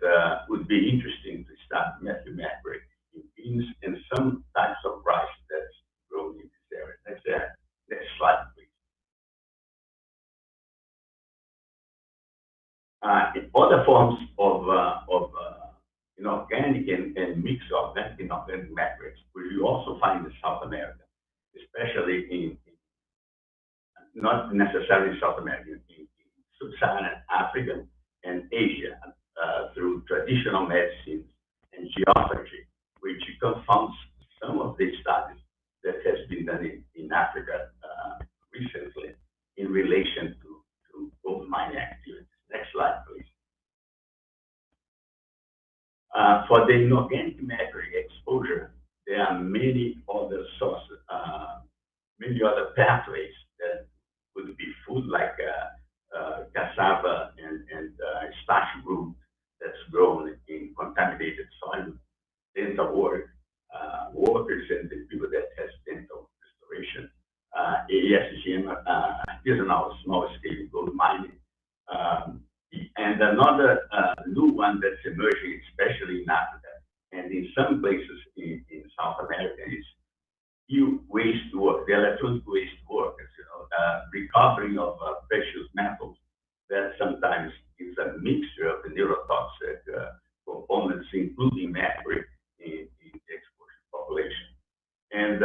would be interesting to start Mercury in beans and some types of rice that's grown in this area. Next slide, please. In other forms of inorganic and mixed organic inorganic matrix, which you also find in South America, especially in not necessarily South America, in sub-Saharan Africa and Asia, through traditional medicines and geology, which confounds some of the studies that has been done in Africa recently in relation to gold mining activities. Next slide, please. For the inorganic mercury exposure, there are many other sources, many other pathways that could be food, like cassava and starch root that's grown in contaminated soil, dental workers and the people that has dental restoration, ICMGP, artisanal small-scale gold mining. And another new one that's emerging, especially in Africa and in some places in South America, is waste work, the electronic waste workers, recovery of precious metals that sometimes is a mixture of the neurotoxic components, including mercury in the exposure population. And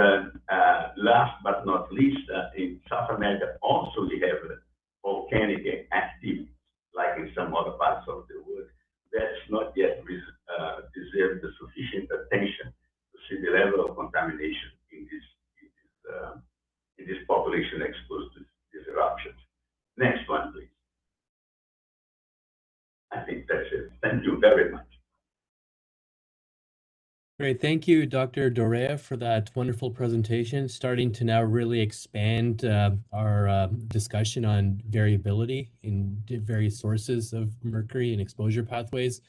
last but not least, in South America, also we have volcanic activity, like in some other parts of the world, that's not yet deserved the sufficient attention to see the level of contamination in this population exposed to these eruptions. Next one, please. I think that's it. Thank you very much. Great. Thank you, Dr. Dorea, for that wonderful presentation, starting to now really expand our discussion on variability in various sources of mercury and exposure pathways.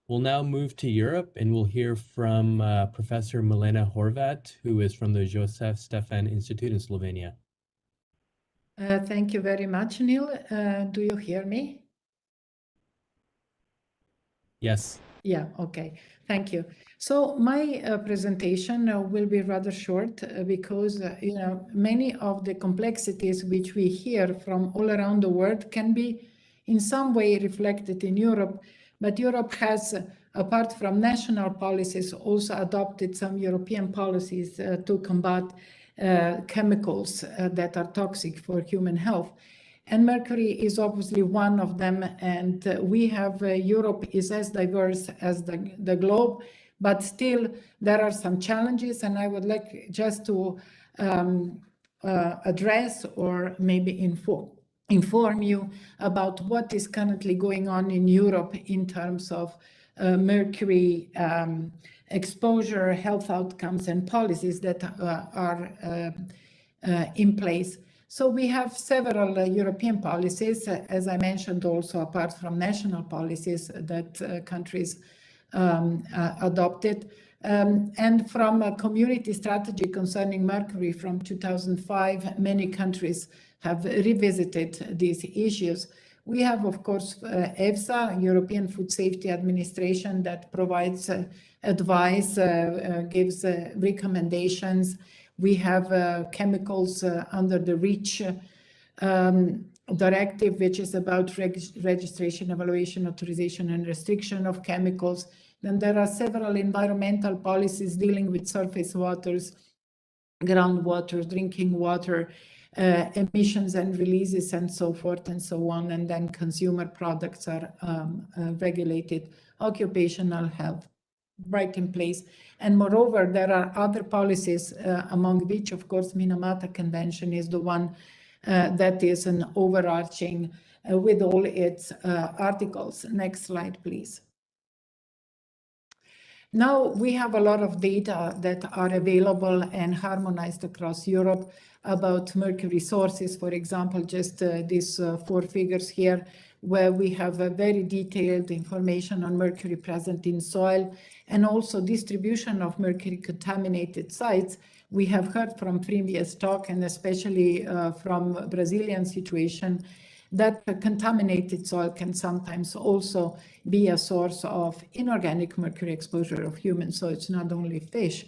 We'll now move to Europe, and we'll hear from Professor Milena Horvat, who is from the Josef Stefan Institute in Slovenia. Thank you very much, Neil. Do you hear me? Yes. Yeah, okay. Thank you. So my presentation will be rather short because many of the complexities which we hear from all around the world can be in some way reflected in Europe, but Europe has, apart from national policies, also adopted some European policies to combat chemicals that are toxic for human health. And mercury is obviously one of them, and we have, Europe is as diverse as the globe, but still there are some challenges, and I would like just to address or maybe inform you about what is currently going on in Europe in terms of mercury exposure, health outcomes, and policies that are in place. So we have several European policies, as I mentioned, also apart from national policies that countries adopted. And from a community strategy concerning mercury from 2005, many countries have revisited these issues. We have, of course, EFSA, European Food Safety Administration, that provides advice, gives recommendations. We have chemicals under the REACH directive, which is about registration, evaluation, authorization, and restriction of chemicals. Then there are several environmental policies dealing with surface waters, groundwater, drinking water, emissions and releases, and so forth and so on. And then consumer products are regulated, occupational health, right in place. And moreover, there are other policies, among which, of course, Minamata Convention is the one that is an overarching with all its articles. Next slide, please. Now we have a lot of data that are available and harmonized across Europe about mercury sources. For example, just these 4 figures here, where we have a very detailed information on mercury present in soil and also distribution of mercury contaminated sites. We have heard from previous talk, and especially from Brazilian situation, that contaminated soil can sometimes also be a source of inorganic mercury exposure of humans, so it's not only fish.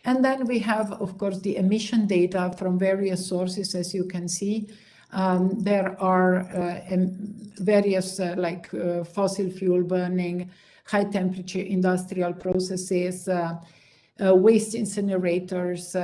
And then we have, of course, the emission data from various sources, as you can see. There are various like fossil fuel burning, high temperature industrial processes, waste incinerators,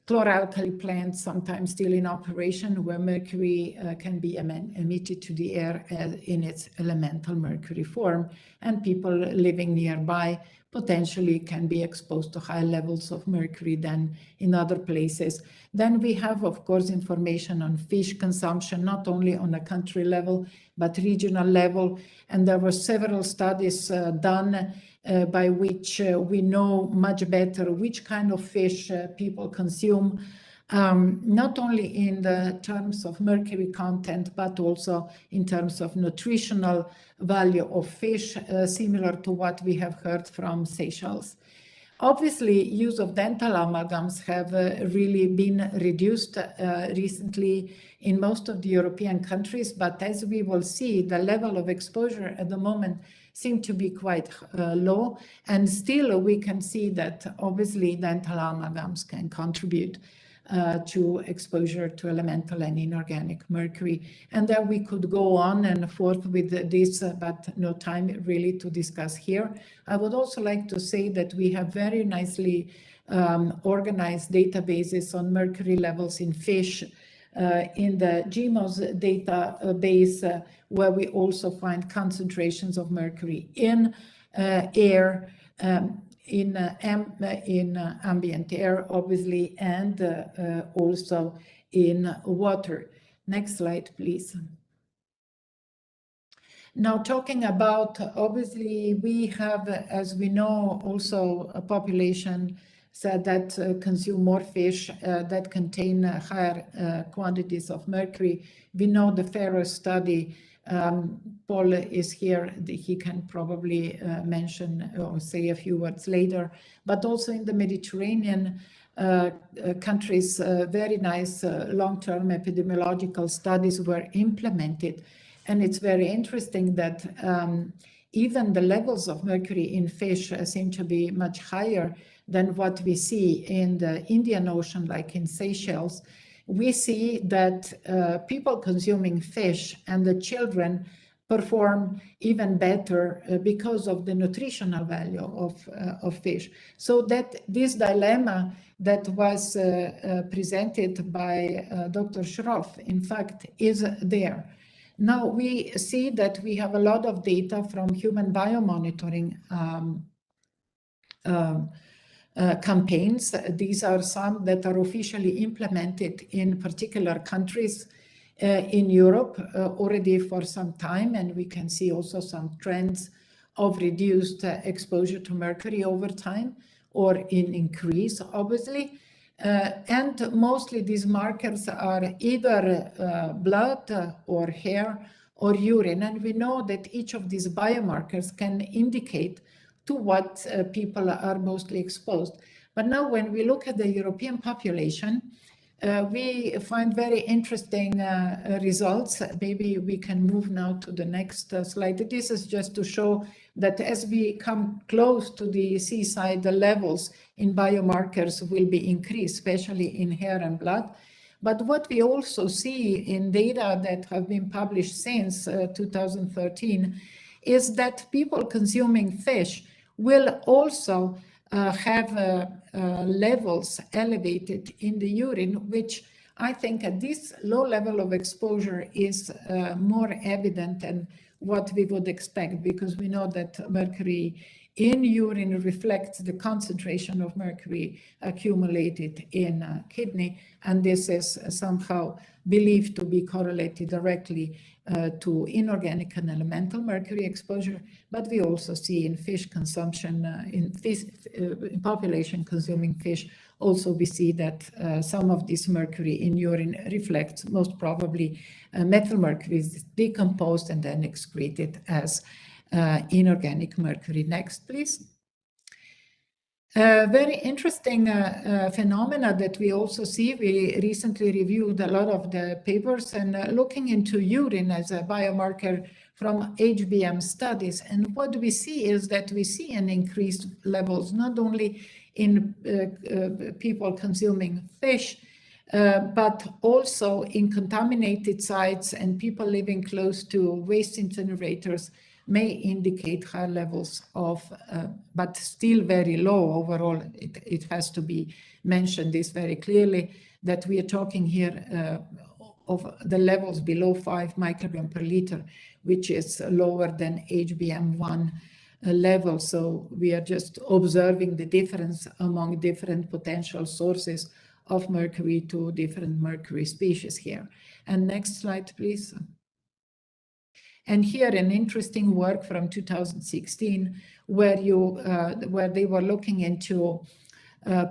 chloralkali plants sometimes still in operation, where mercury can be emitted to the air in its elemental mercury form, and people living nearby potentially can be exposed to higher levels of mercury than in other places. Then we have, of course, information on fish consumption, not only on a country level, but regional level. And there were several studies done by which we know much better which kind of fish people consume, not only in the terms of mercury content, but also in terms of nutritional value of fish, similar to what we have heard from Seychelles. Obviously, use of dental amalgams have really been reduced recently in most of the European countries, but as we will see, the level of exposure at the moment seem to be quite low, and still we can see that obviously dental amalgams can contribute to exposure to elemental and inorganic mercury. And then we could go on and forth with this, but no time really to discuss here. I would also like to say that we have very nicely organized databases on mercury levels in fish in the GMOS database, where we also find concentrations of mercury in air, in ambient air, obviously, and also in water. Next slide, please. Now, talking about, obviously, we have, as we know, also a population that consume more fish that contain higher quantities of mercury. We know the Ferrous study. Paul is here, he can probably mention or say a few words later, but also in the Mediterranean countries, very nice long-term epidemiological studies were implemented. And it's very interesting that even the levels of mercury in fish seem to be much higher than what we see in the Indian Ocean, like in Seychelles. We see that people consuming fish and the children perform even better because of the nutritional value of fish. So that this dilemma that was presented by Dr. Schroff, in fact, is there. Now we see that we have a lot of data from human biomonitoring campaigns. These are some that are officially implemented in particular countries in Europe already for some time, and we can see also some trends of reduced exposure to mercury over time, or in increase, obviously. And mostly these markers are either blood or hair or urine. And we know that each of these biomarkers can indicate to what people are mostly exposed. But now when we look at the European population, we find very interesting results. Maybe we can move now to the next slide. This is just to show that as we come close to the seaside, the levels in biomarkers will be increased, especially in hair and blood. But what we also see in data that have been published since 2013 is that people consuming fish will also have levels elevated in the urine, which I think at this low level of exposure is more evident than what we would expect, because we know that mercury in urine reflects the concentration of mercury accumulated in kidney, and this is somehow believed to be correlated directly to inorganic and elemental mercury exposure. But we also see in fish consumption, in population consuming fish, also we see that some of this mercury in urine reflects most probably methyl mercury is decomposed and then excreted as inorganic mercury. Next, please. Very interesting phenomena that we also see. We recently reviewed a lot of the papers and looking into urine as a biomarker from HBM studies. And what we see is that we see an increased levels, not only in people consuming fish, but also in contaminated sites, and people living close to waste incinerators may indicate high levels of, but still very low overall. It has to be mentioned this very clearly, that we are talking here of the levels below 5 microgram per liter, which is lower than HbM1 level. So we are just observing the difference among different potential sources of mercury to different mercury species here. And next slide, please. And here an interesting work from 2016 where they were looking into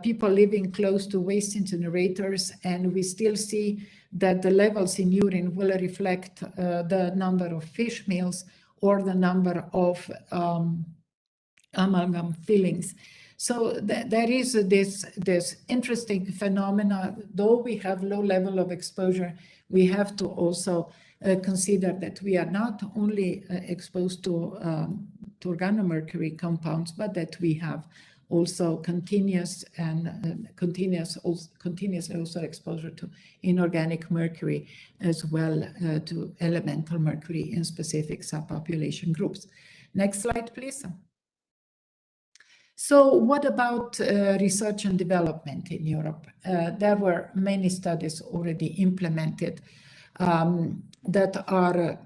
people living close to waste incinerators, and we still see that the levels in urine will reflect the number of fish meals or the number of amalgam fillings. So there is this interesting phenomena. Though we have low level of exposure, we have to also consider that we are not only exposed to organomercury compounds, but that we have also continuous also exposure to inorganic mercury, as well to elemental mercury in specific subpopulation groups. Next slide, please. So what about research and development in Europe? There were many studies already implemented that are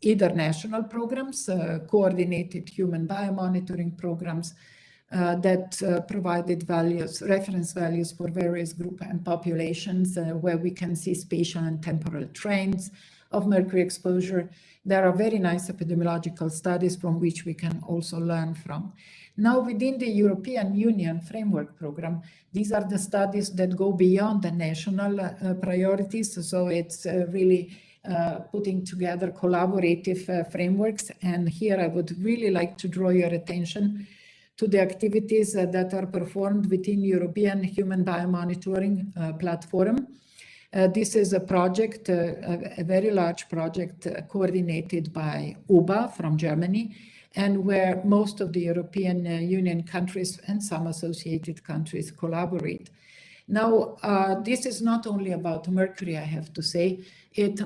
either national programs, coordinated human biomonitoring programs that provided reference values for various groups and populations where we can see spatial and temporal trends of mercury exposure. There are very nice epidemiological studies from which we can also learn from. Now, within the European Union Framework Program, these are the studies that go beyond the national priorities. So it's really putting together collaborative frameworks. And here I would really like to draw your attention to the activities that are performed within European Human Biomonitoring Platform. This is a project, a very large project coordinated by UBA from Germany, and where most of the European Union countries and some associated countries collaborate. Now, this is not only about mercury, I have to say.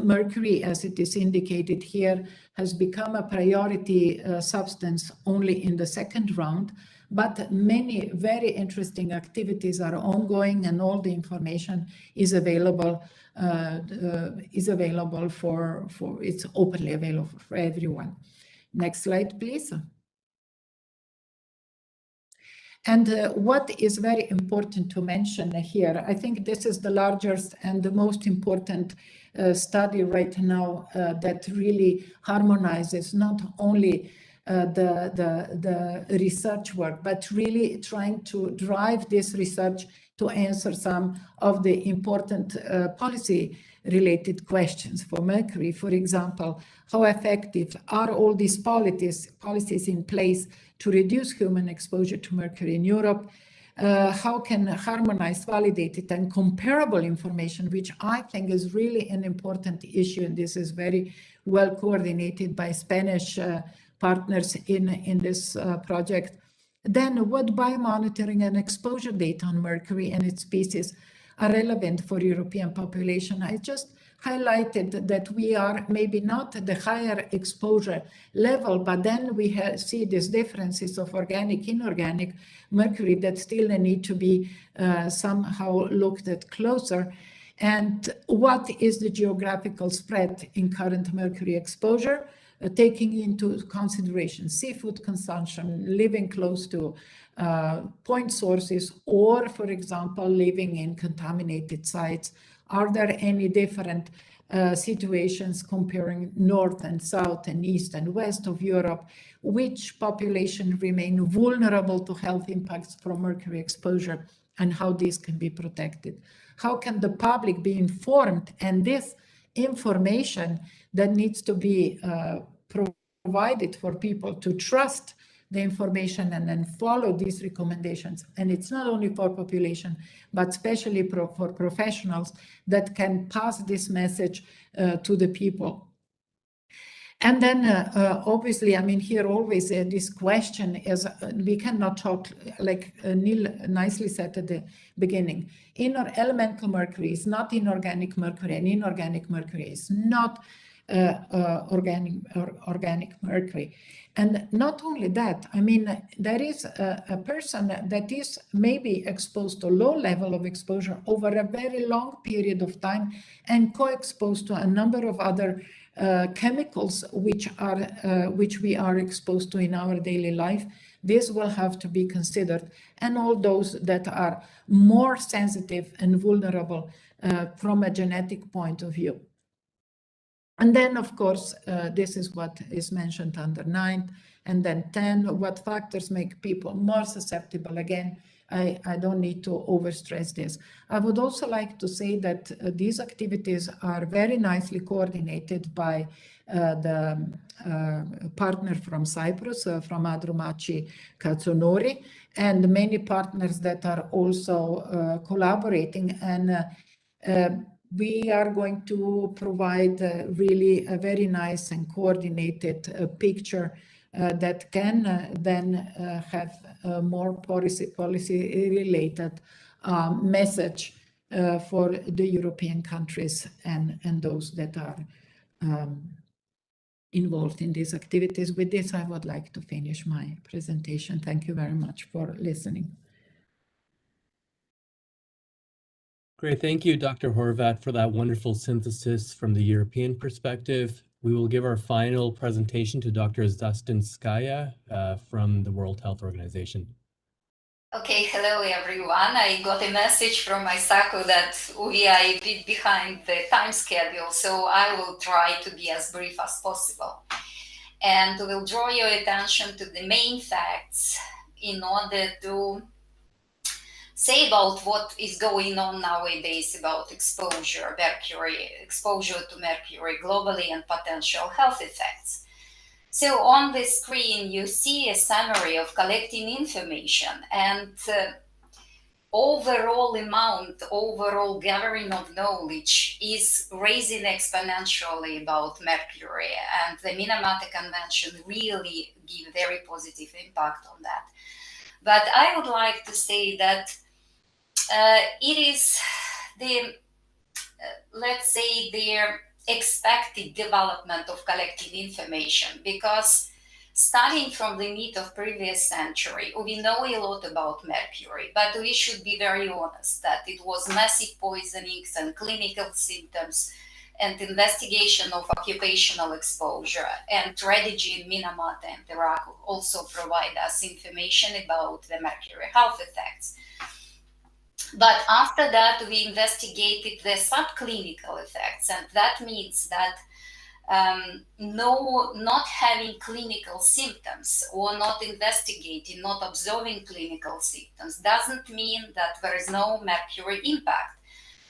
Mercury, as it is indicated here, has become a priority substance only in the second round, but many very interesting activities are ongoing, and all the information is available. It's openly available for everyone. Next slide, please. And what is very important to mention here, I think this is the largest and the most important study right now that really harmonizes not only the research work, but really trying to drive this research to answer some of the important policy-related questions for Mercury. For example, how effective are all these policies in place to reduce human exposure to Mercury in Europe? How can harmonized, validated, and comparable information, which I think is really an important issue, and this is very well coordinated by Spanish partners in this project. Then what biomonitoring and exposure data on Mercury and its species are relevant for European population? I just highlighted that we are maybe not at the higher exposure level, but then we see these differences of organic, inorganic mercury that still need to be somehow looked at closer. And what is the geographical spread in current mercury exposure, taking into consideration seafood consumption, living close to point sources, or, for example, living in contaminated sites? Are there any different situations comparing north and south and east and west of Europe? Which population remain vulnerable to health impacts from mercury exposure, and how these can be protected? How can the public be informed? And this information that needs to be provided for people to trust the information and then follow these recommendations. And it's not only for population, but especially for professionals that can pass this message to the people. And then obviously, I mean, here always this question is, we cannot talk, like Neil nicely said at the beginning, elemental mercury is not inorganic mercury, and inorganic mercury is not organic mercury. And not only that, I mean, there is a person that is maybe exposed to low level of exposure over a very long period of time and co-exposed to a number of other chemicals which we are exposed to in our daily life. This will have to be considered, and all those that are more sensitive and vulnerable from a genetic point of view. And then, of course, this is what is mentioned under 9, and then 10, what factors make people more susceptible. Again, I don't need to overstress this. I would also like to say that these activities are very nicely coordinated by the partner from Cyprus, from Adrumachi Katsonori, and many partners that are also collaborating. And we are going to provide really a very nice and coordinated picture that can then have a more policy-related message for the European countries and those that are involved in these activities. With this, I would like to finish my presentation. Thank you very much for listening. Great. Thank you, Dr. Horvat, for that wonderful synthesis from the European perspective. We will give our final presentation to Dr. Zastinskaya from the World Health Organization. Okay, hello everyone. I got a message from my SACO that we are a bit behind the time schedule, so I will try to be as brief as possible. And we'll draw your attention to the main facts in order to say about what is going on nowadays about exposure to mercury globally and potential health effects. So on the screen, you see a summary of collecting information, and overall gathering of knowledge is raising exponentially about mercury, and the Minamata Convention really give very positive impact on that. But I would like to say that it is the, let's say, the expected development of collecting information, because starting from the mid of previous century, we know a lot about mercury, but we should be very honest that it was massive poisonings and clinical symptoms and investigation of occupational exposure. And Tradigy and Minamata and Teraku also provide us information about the mercury health effects. But after that, we investigated the subclinical effects, and that means that not having clinical symptoms or not investigating, not observing clinical symptoms doesn't mean that there is no mercury impact,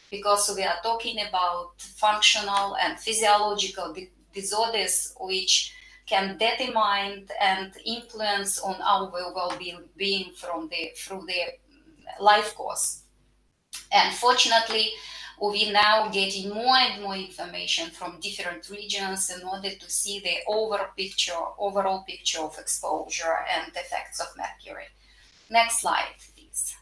because we are talking about functional and physiological disorders which can determine and influence on our well-being through the life course. And fortunately, we now getting more and more information from different regions in order to see the overall picture of exposure and effects of mercury. Next slide, please.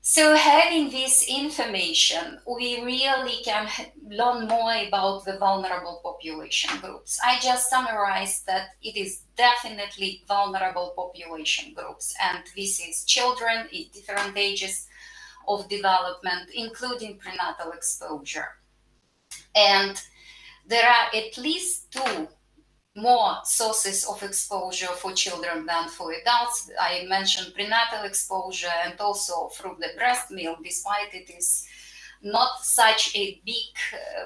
So having this information, we really can learn more about the vulnerable population groups. I just summarized that it is definitely vulnerable population groups, and this is children in different ages of development, including prenatal exposure. And there are at least two more sources of exposure for children than for adults. I mentioned prenatal exposure and also through the breast milk, despite it is not such a big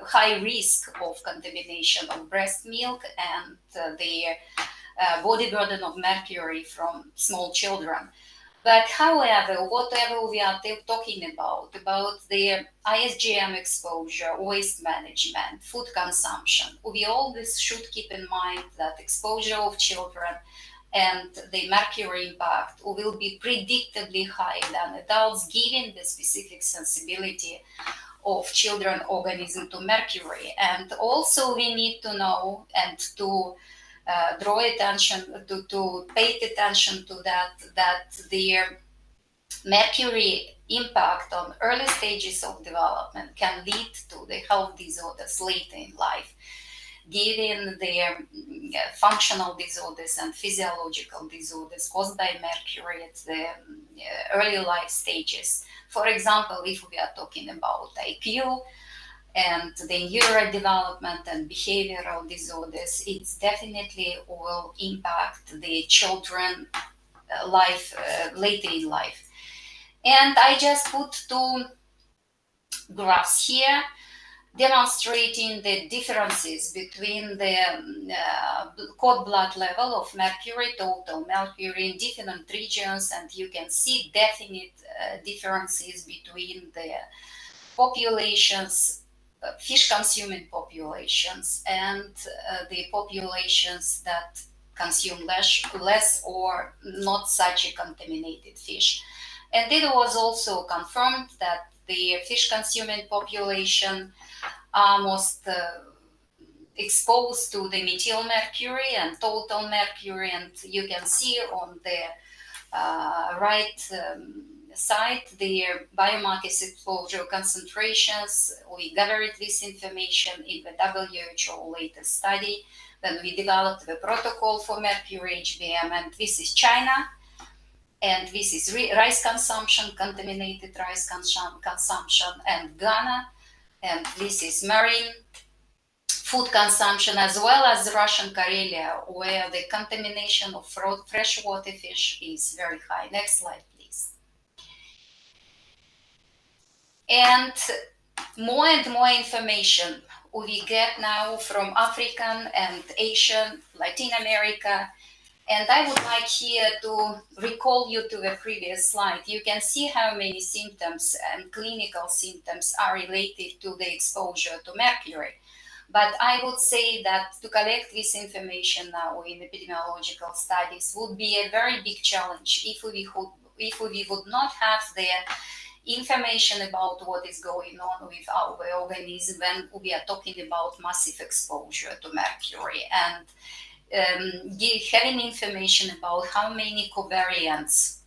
high risk of contamination of breast milk and the body burden of mercury from small children. But however, whatever we are talking about the ICMGP exposure, waste management, food consumption, we always should keep in mind that exposure of children and the mercury impact will be predictably higher than adults, given the specific sensibility of children organism to mercury. And also we need to know and to draw attention to pay attention to that the mercury impact on early stages of development can lead to the health disorders later in life, given the functional disorders and physiological disorders caused by mercury at the early life stages. For example, if we are talking about IQ and the neurodevelopment and behavioral disorders, it definitely will impact the children later in life. And I just put two graphs here demonstrating the differences between the cord blood level of mercury, total mercury in different regions, and you can see definite differences between the populations, fish consuming populations, and the populations that consume less or not such a contaminated fish. And it was also confirmed that the fish consuming population are most exposed to the methyl mercury and total mercury, and you can see on the right side the biomarkers exposure concentrations. We gathered this information in the WHO latest study when we developed the protocol for mercury HBM, and this is China. And this is rice consumption, contaminated rice consumption, and Ghana. And this is marine food consumption, as well as Russian Karelia, where the contamination of freshwater fish is very high. Next slide, please. And more information we get now from African and Asian, Latin America. And I would like here to recall you to the previous slide. You can see how many symptoms and clinical symptoms are related to the exposure to mercury. But I would say that to collect this information now in epidemiological studies would be a very big challenge if we would not have the information about what is going on with our organism when we are talking about massive exposure to mercury, and having information about how many covariants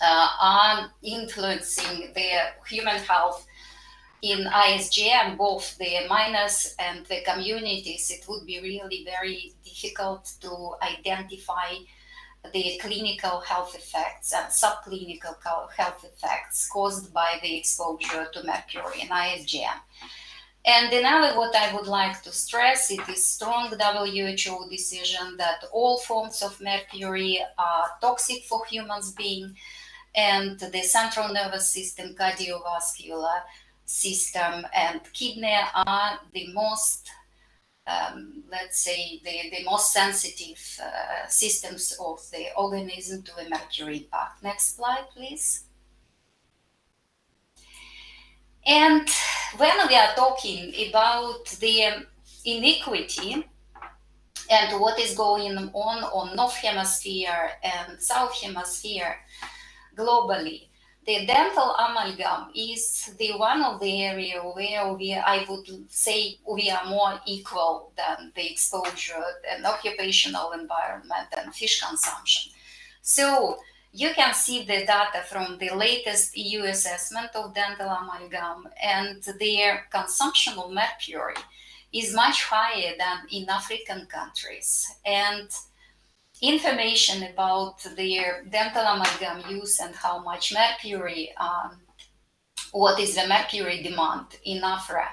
are influencing the human health in ICMGP, both the miners and the communities, it would be really very difficult to identify the clinical health effects and subclinical health effects caused by the exposure to mercury in ICMGP. And another what I would like to stress, it is strong WHO decision that all forms of mercury are toxic for humans being, and the central nervous system, cardiovascular system, and kidney are the most let's say, the most sensitive systems of the organism to the mercury impact. Next slide, please. And when we are talking about the inequity and what is going on North Hemisphere and South Hemisphere globally, the dental amalgam is the one of the area where I would say we are more equal than the exposure and occupational environment and fish consumption. So you can see the data from the latest EU assessment of dental amalgam, and their consumption of mercury is much higher than in African countries. And information about their dental amalgam use and how much mercury, what is the mercury demand in Africa.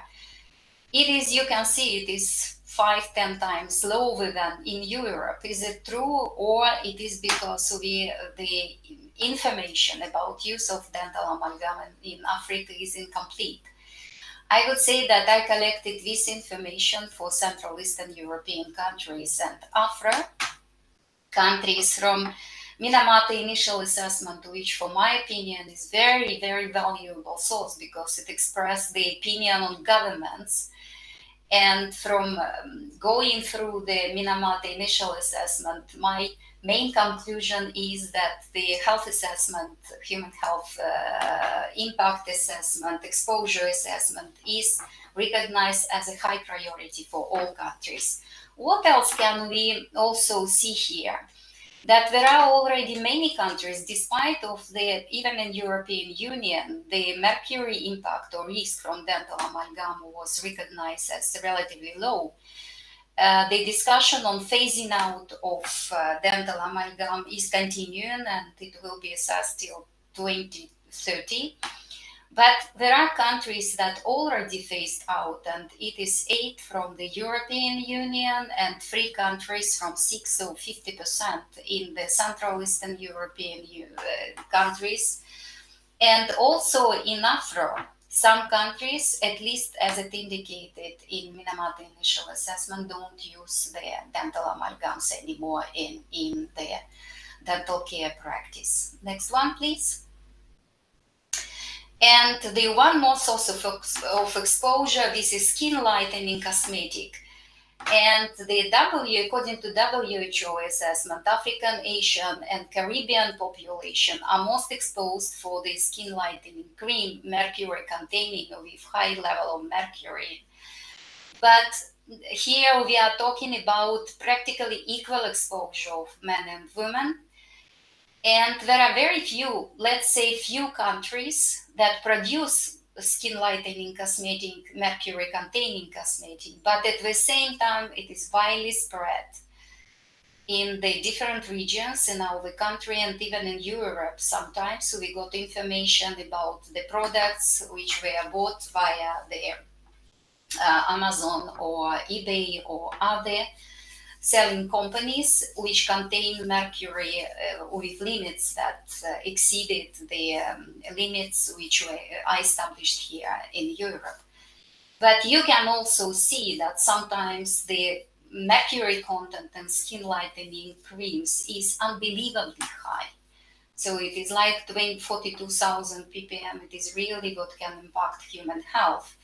It is, you can see, it is 5-10 times lower than in Europe. Is it true, or it is because the information about use of dental amalgam in Africa is incomplete? I would say that I collected this information for Central Eastern European countries and Afra countries from Minamata initial assessment, which for my opinion is very, very valuable source because it expressed the opinion on governments. And from going through the Minamata initial assessment, my main conclusion is that the health assessment, human health impact assessment, exposure assessment is recognized as a high priority for all countries. What else can we also see here? That there are already many countries, despite of the, even in European Union, the mercury impact or risk from dental amalgam was recognized as relatively low. The discussion on phasing out of dental amalgam is continuing, and it will be assessed till 2030. But there are countries that already phased out, and it is 8 from the European Union and 3 countries from 6, so 50% in the Central Eastern European countries. And also in Afro, some countries, at least as it indicated in Minamata initial assessment, don't use the dental amalgams anymore in their dental care practice. Next one, please. And the one more source of exposure, this is skin lightening cosmetic. And the according to WHO assessment, African, Asian, and Caribbean population are most exposed for the skin lightening cream, mercury containing with high level of mercury. But here we are talking about practically equal exposure of men and women. And there are very few, let's say few countries that produce skin lightening cosmetic, mercury containing cosmetic, but at the same time it is widely spread in the different regions in our country and even in Europe. Sometimes we got information about the products which were bought via the Amazon or eBay or other selling companies which contain mercury with limits that exceeded the limits which were established here in Europe. But you can also see that sometimes the mercury content in skin lightening creams is unbelievably high. So it is like 42,000 ppm. It is really what can impact human health.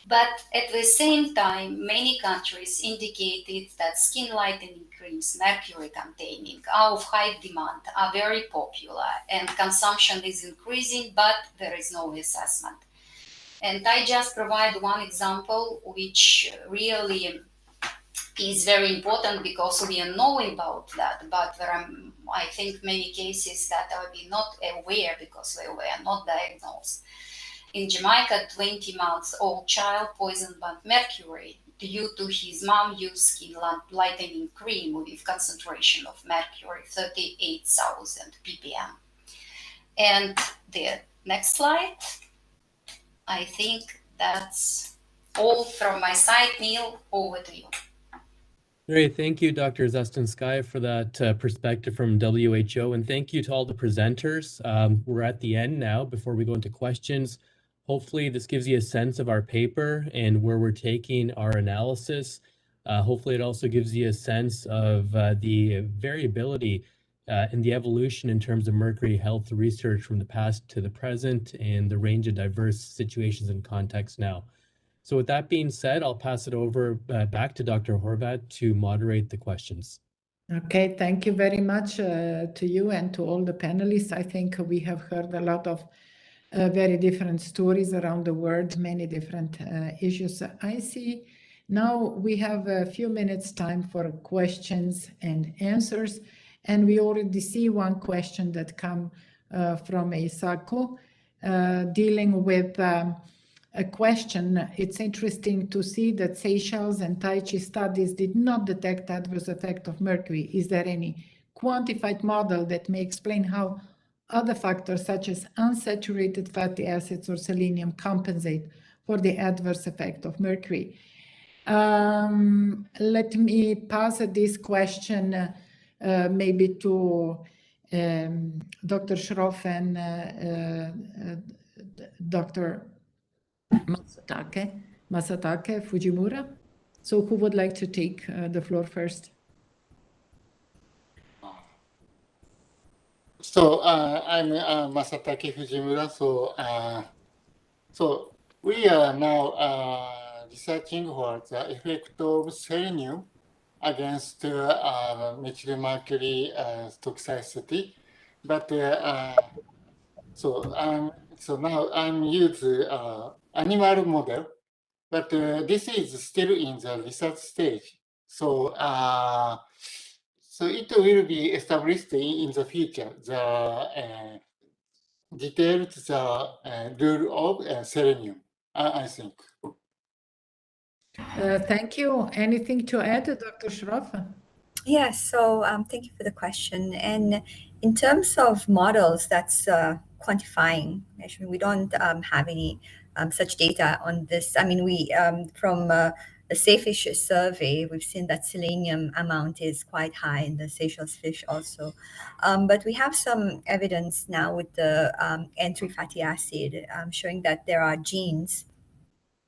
But at the same time, many countries indicated that skin lightening creams, mercury containing, are of high demand, are very popular, and consumption is increasing, but there is no assessment. And I just provide one example, which really is very important because we know about that, but there are, I think, many cases that are we not aware because they were not diagnosed. In Jamaica, 20-month-old child poisoned by mercury due to his mom used skin lightening cream with concentration of mercury 38,000 ppm. And the next slide. I think that's all from my side. Neil, over to you. Great. Thank you, Dr. Zastinskaya, for that perspective from WHO. And thank you to all the presenters. We're at the end now. Before we go into questions, hopefully this gives you a sense of our paper and where we're taking our analysis. Hopefully, it also gives you a sense of the variability in the evolution in terms of mercury health research from the past to the present and the range of diverse situations and contexts now. So with that being said, I'll pass it over back to Dr. Horvat to moderate the questions. Okay, thank you very much to you and to all the panelists. I think we have heard a lot of very different stories around the world, many different issues. I see now we have a few minutes time for questions and answers. And we already see one question that come from Isako dealing with a question. It's interesting to see that Seychelles and Taichi studies did not detect adverse effect of mercury. Is there any quantified model that may explain how other factors such as unsaturated fatty acids or selenium compensate for the adverse effect of mercury? Let me pass this question maybe to Dr. Schroff and Dr. Masatake Fujimura. So who would like to take the floor first? So I'm Masatake Fujimura. So we are now researching for the effect of selenium against methyl mercury toxicity, but so now I'm using animal model, but this is still in the research stage. So so it will be established in the future, the detailed the rule of selenium, I think. Thank you. Anything to add, Dr. Schroff? Yes, so thank you for the question. And in terms of models that's quantifying, actually, we don't have any such data on this. I mean, we from the Safish survey, we've seen that selenium amount is quite high in the Seychelles fish also. But we have some evidence now with the N3 fatty acid showing that there are genes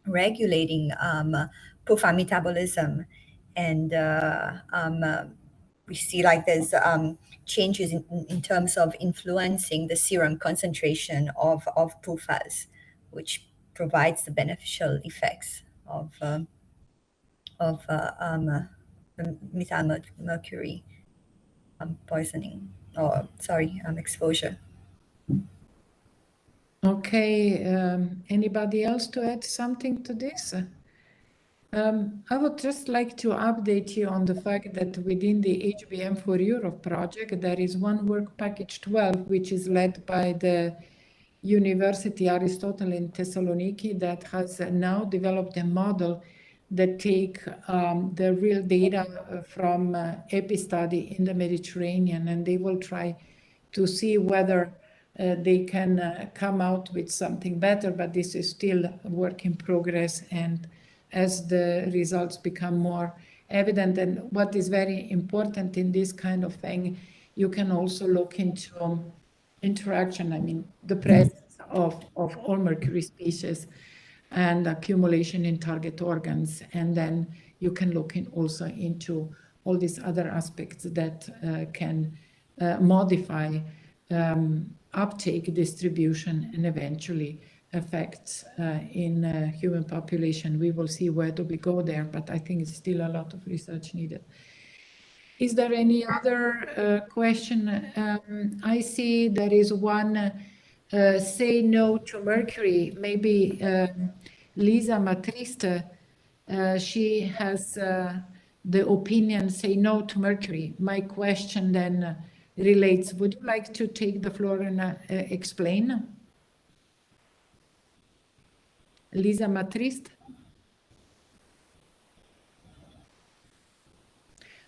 regulating profile metabolism, and we see like there's changes in terms of influencing the serum concentration of PUFAs, which provides the beneficial effects of methyl mercury poisoning, or sorry, exposure. Okay, anybody else to add something to this? I would just like to update you on the fact that within the HBM for Europe project, there is one work package 12, which is led by the University Aristotle in Thessaloniki, that has now developed a model that take the real data from EPI study in the Mediterranean, and they will try to see whether they can come out with something better, but this is still a work in progress. And as the results become more evident, and what is very important in this kind of thing, you can also look into interaction, I mean, the presence of all mercury species and accumulation in target organs. And then you can look also into all these other aspects that can modify uptake, distribution, and eventually effects in human population. We will see where do we go there, but I think it's still a lot of research needed. Is there any other question? I see there is one, say no to mercury. Maybe Lisa Matriste, she has the opinion, say no to mercury. My question then relates, would you like to take the floor and explain? Lisa Matriste?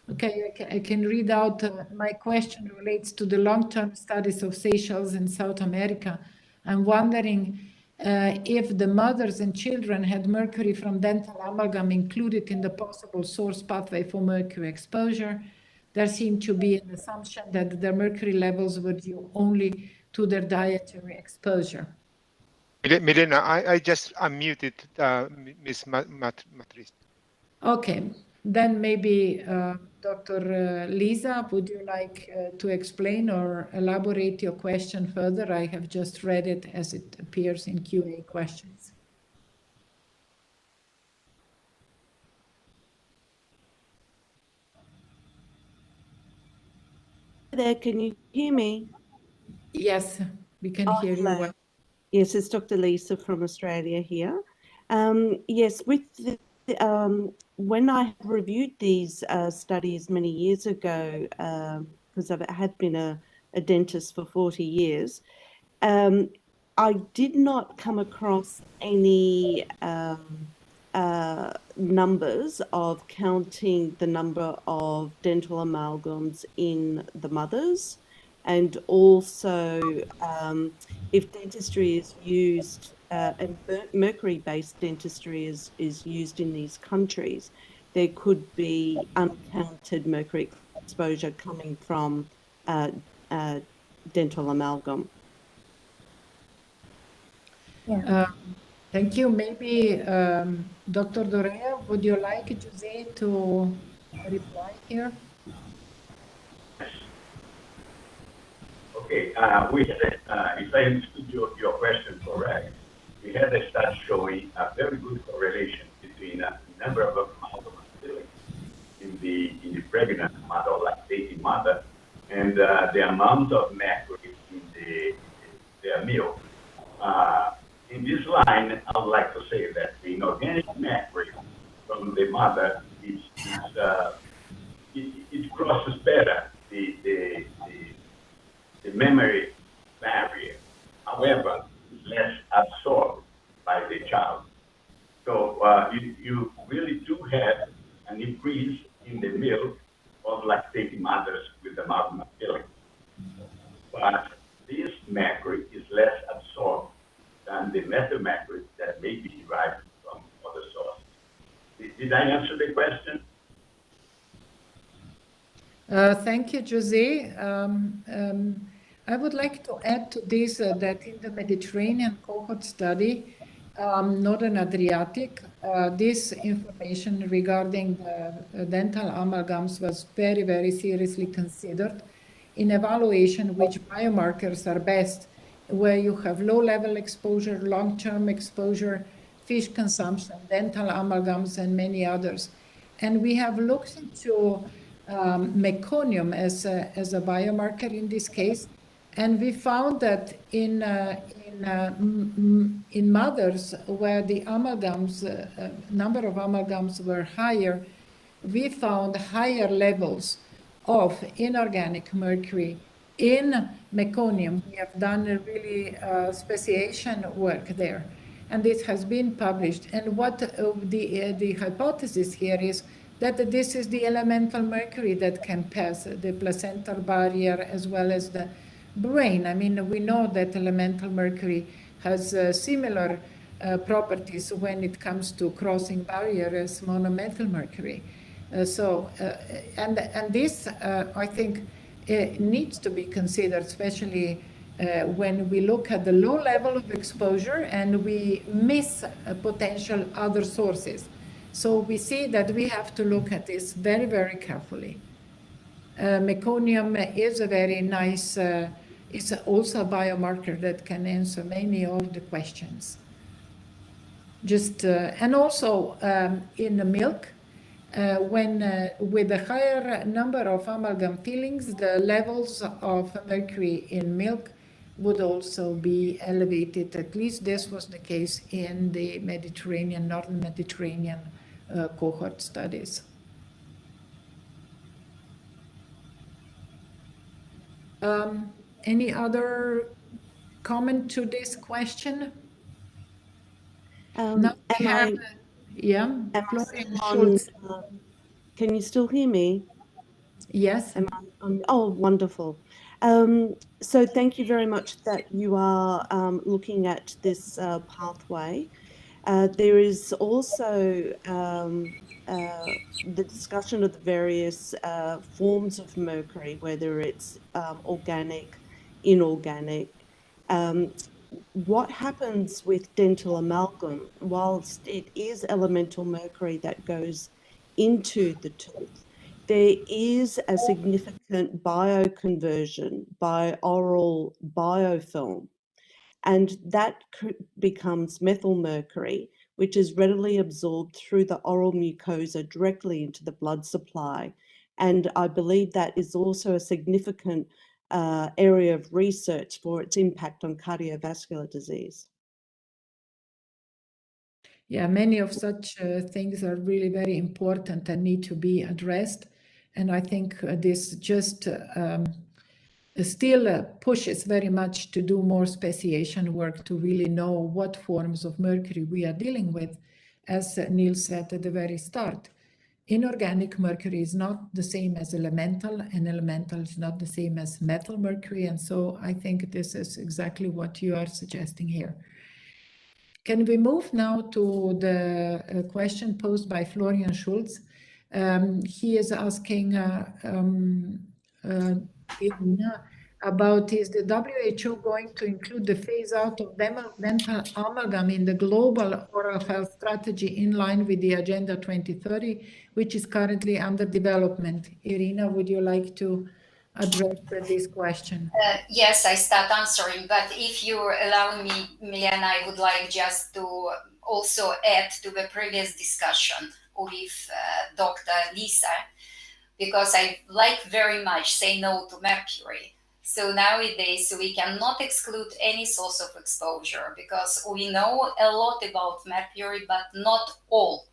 Okay, I can read out. My question relates to the long-term studies of Seychelles in South America. I'm wondering if the mothers and children had mercury from dental amalgam included in the possible source pathway for mercury exposure. There seemed to be an assumption that their mercury levels were due only to their dietary exposure. Milena, I just unmuted Ms. Matrice. Okay, Then maybe Dr. Lisa, would you like to explain or elaborate your question further? I have just read it as it appears in QA questions. There, can you hear me? Yes, we can hear you well. Yes, it's Dr. Lisa from Australia here. Yes, with when I reviewed these studies many years ago, because I had been a dentist for 40 years, I did not come across any numbers of counting the number of dental amalgams in the mothers, and also if dentistry is used and mercury-based dentistry is used in these countries, there could be uncounted mercury exposure coming from dental amalgam. Thank you. Maybe Dr. Dorea, would you like Jose to reply here? Okay, we had, if I understood your question correct, we had a study showing a very good correlation between the number of amalgam fillings in the pregnant mother or lactating mother and the amount of mercury in their milk. In this line, I would like to say that the inorganic mercury from the mother it crosses better the memory barrier. However, it's less absorbed by the child. So you really do have an increase in the milk of lactating mothers with amalgam filling. But this mercury is less absorbed than the methyl mercury that may be derived from other sources. Did I answer the question? Thank you, Jose. I would like to add to this that in the Mediterranean cohort study, Northern Adriatic, this information regarding the dental amalgams was very, very seriously considered in evaluation which biomarkers are best, where you have low-level exposure, long-term exposure, fish consumption, dental amalgams, and many others. And we have looked into meconium as a biomarker in this case, and we found that in mothers where the amalgams, number of amalgams were higher, we found higher levels of inorganic mercury in meconium. We have done a really speciation work there, and this has been published. And what the hypothesis here is that this is the elemental mercury that can pass the placental barrier as well as the brain. I mean, we know that elemental mercury has similar properties when it comes to crossing barrier as monomethyl mercury. And this, I think, needs to be considered, especially when we look at the low level of exposure and we miss potential other sources. So we see that we have to look at this very, very carefully. Meconium is a very nice, it's also a biomarker that can answer many of the questions. Just and also in the milk, when with a higher number of amalgam fillings, the levels of mercury in milk would also be elevated. At least this was the case in the Mediterranean, Northern Mediterranean cohort studies. Any other comment to this question? Now we have, Florian Schultz. Can you still hear me? Yes. Oh, wonderful. So thank you very much that you are looking at this pathway. There is also the discussion of the various forms of mercury, whether it's organic, inorganic. What happens with dental amalgam, whilst it is elemental mercury that goes into the tooth, there is a significant bioconversion by oral biofilm, and that becomes methylmercury, which is readily absorbed through the oral mucosa directly into the blood supply. And I believe that is also a significant area of research for its impact on cardiovascular disease. Yeah, many of such things are really very important and need to be addressed. And I think this just still pushes very much to do more speciation work to really know what forms of mercury we are dealing with. As Neil said at the very start, inorganic mercury is not the same as elemental, and elemental is not the same as metal mercury. And so I think this is exactly what you are suggesting here. Can we move now to the question posed by Florian Schulz? He is asking about, is the WHO going to include the phase out of dental amalgam in the global oral health strategy in line with the Agenda 2030, which is currently under development? Irina, would you like to address this question? Yes, I start answering, but if you allow me, Milena, I would like just to also add to the previous discussion with Dr. Lisa, because I like very much say no to mercury. So nowadays we cannot exclude any source of exposure because we know a lot about mercury, but not all.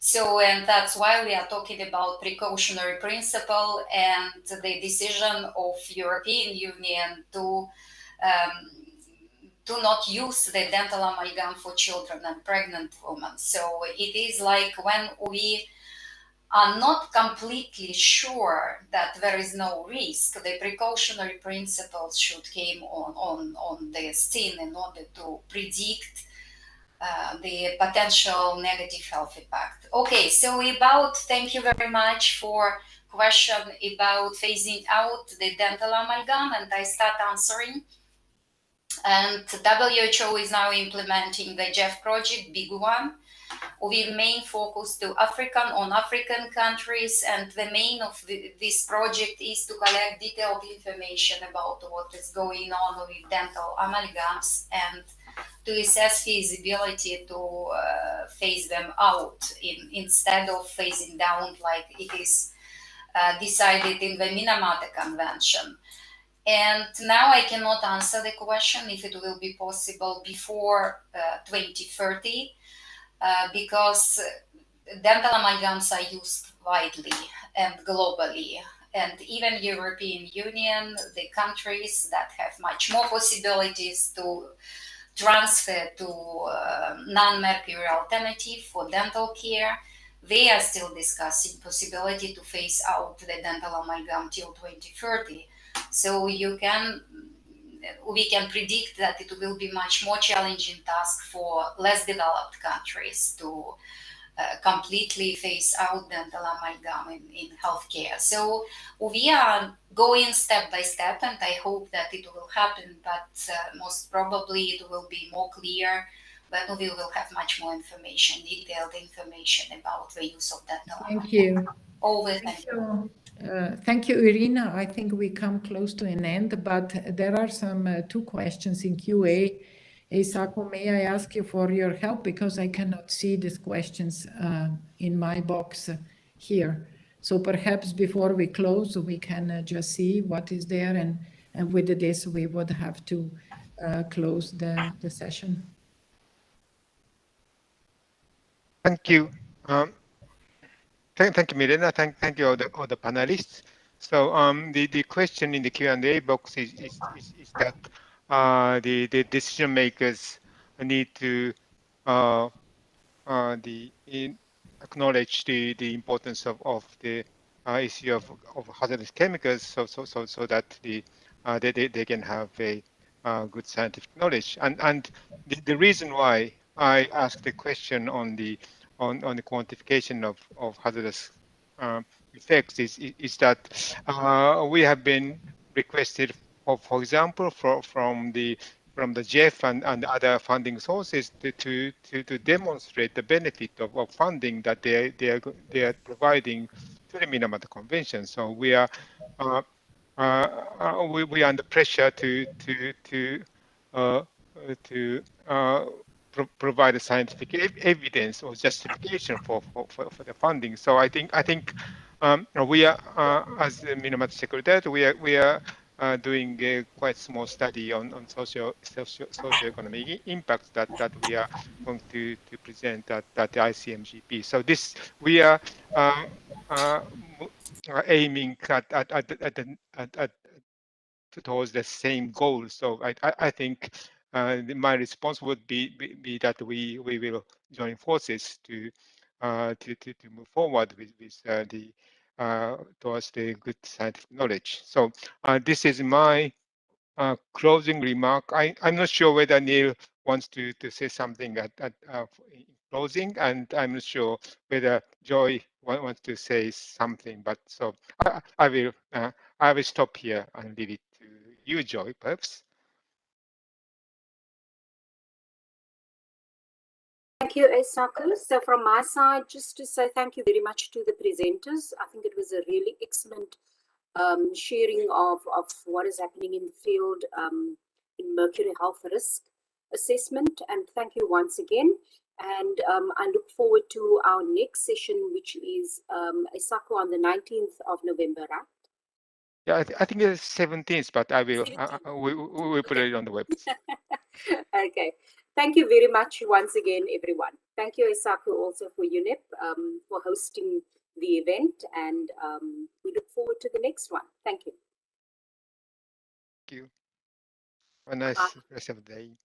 So, and that's why we are talking about precautionary principle and the decision of European Union to do not use the dental amalgam for children and pregnant women. So it is like when we are not completely sure that there is no risk, the precautionary principles should come on the scene in order to predict the potential negative health impact. Okay, so thank you very much for question about phasing out the dental amalgam, and I start answering. And WHO is now implementing the JEF project, big one, with main focus to African countries, and the main of this project is to collect detailed information about what is going on with dental amalgams and to assess feasibility to phase them out instead of phasing down like it is decided in the Minamata Convention. And now I cannot answer the question if it will be possible before 2030 because dental amalgams are used widely and globally. And even European Union, the countries that have much more possibilities to transfer to non-mercury alternative for dental care, they are still discussing possibility to phase out the dental amalgam till 2030. So we can predict that it will be much more challenging task for less developed countries to completely phase out dental amalgam in healthcare. So we are going step by step, and I hope that it will happen, but most probably it will be more clear when we will have much more information, detailed information about the use of dental amalgam. Thank you. Over, thank you. Thank you, Irina. I think we come close to an end, but there are some two questions in QA. Isako, may I ask you for your help because I cannot see these questions in my box here. So perhaps before we close, we can just see what is there, and with this we would have to close the session. Thank you. Thank you, Milena. Thank you all the panelists. So the question in the Q&A box is that the decision makers need to acknowledge the importance of the issue of hazardous chemicals, so that they can have a good scientific knowledge. And the reason why I asked the question on the quantification of hazardous effects is that we have been requested, for example, from the the Jeff and other funding sources to demonstrate the benefit of funding that they are providing to the Minamata Convention. So we are we are under pressure to provide a scientific evidence or justification for the funding. So I think we are as the Minamata Secretariat, we are doing a quite small study on socio-economic impacts that we are going to present at the ICMGP. So this we are aiming at towards the same goal. So I think my response would be that we will join forces to move forward with the towards the good scientific knowledge. So this is my closing remark. I'm not sure whether Neil wants to say something in closing, and I'm not sure whether Joy wants to say something. But so I will stop here and leave it to you, Joy, perhaps. Thank you, Eisaku. So from my side, just to say thank you very much to the presenters. I think it was a really excellent sharing of what is happening in the field in Mercury health risk assessment. And thank you once again. And I look forward to our next session, which is Eisaku on the 19th of November, right? Yeah, I think it's 17th, but I will we will put it on the web. Okay. Thank you very much once again, everyone. Thank you, Eisaku, also for UNEP for hosting the event, and we look forward to the next one. Thank you. Thank you. Have a nice rest of the day.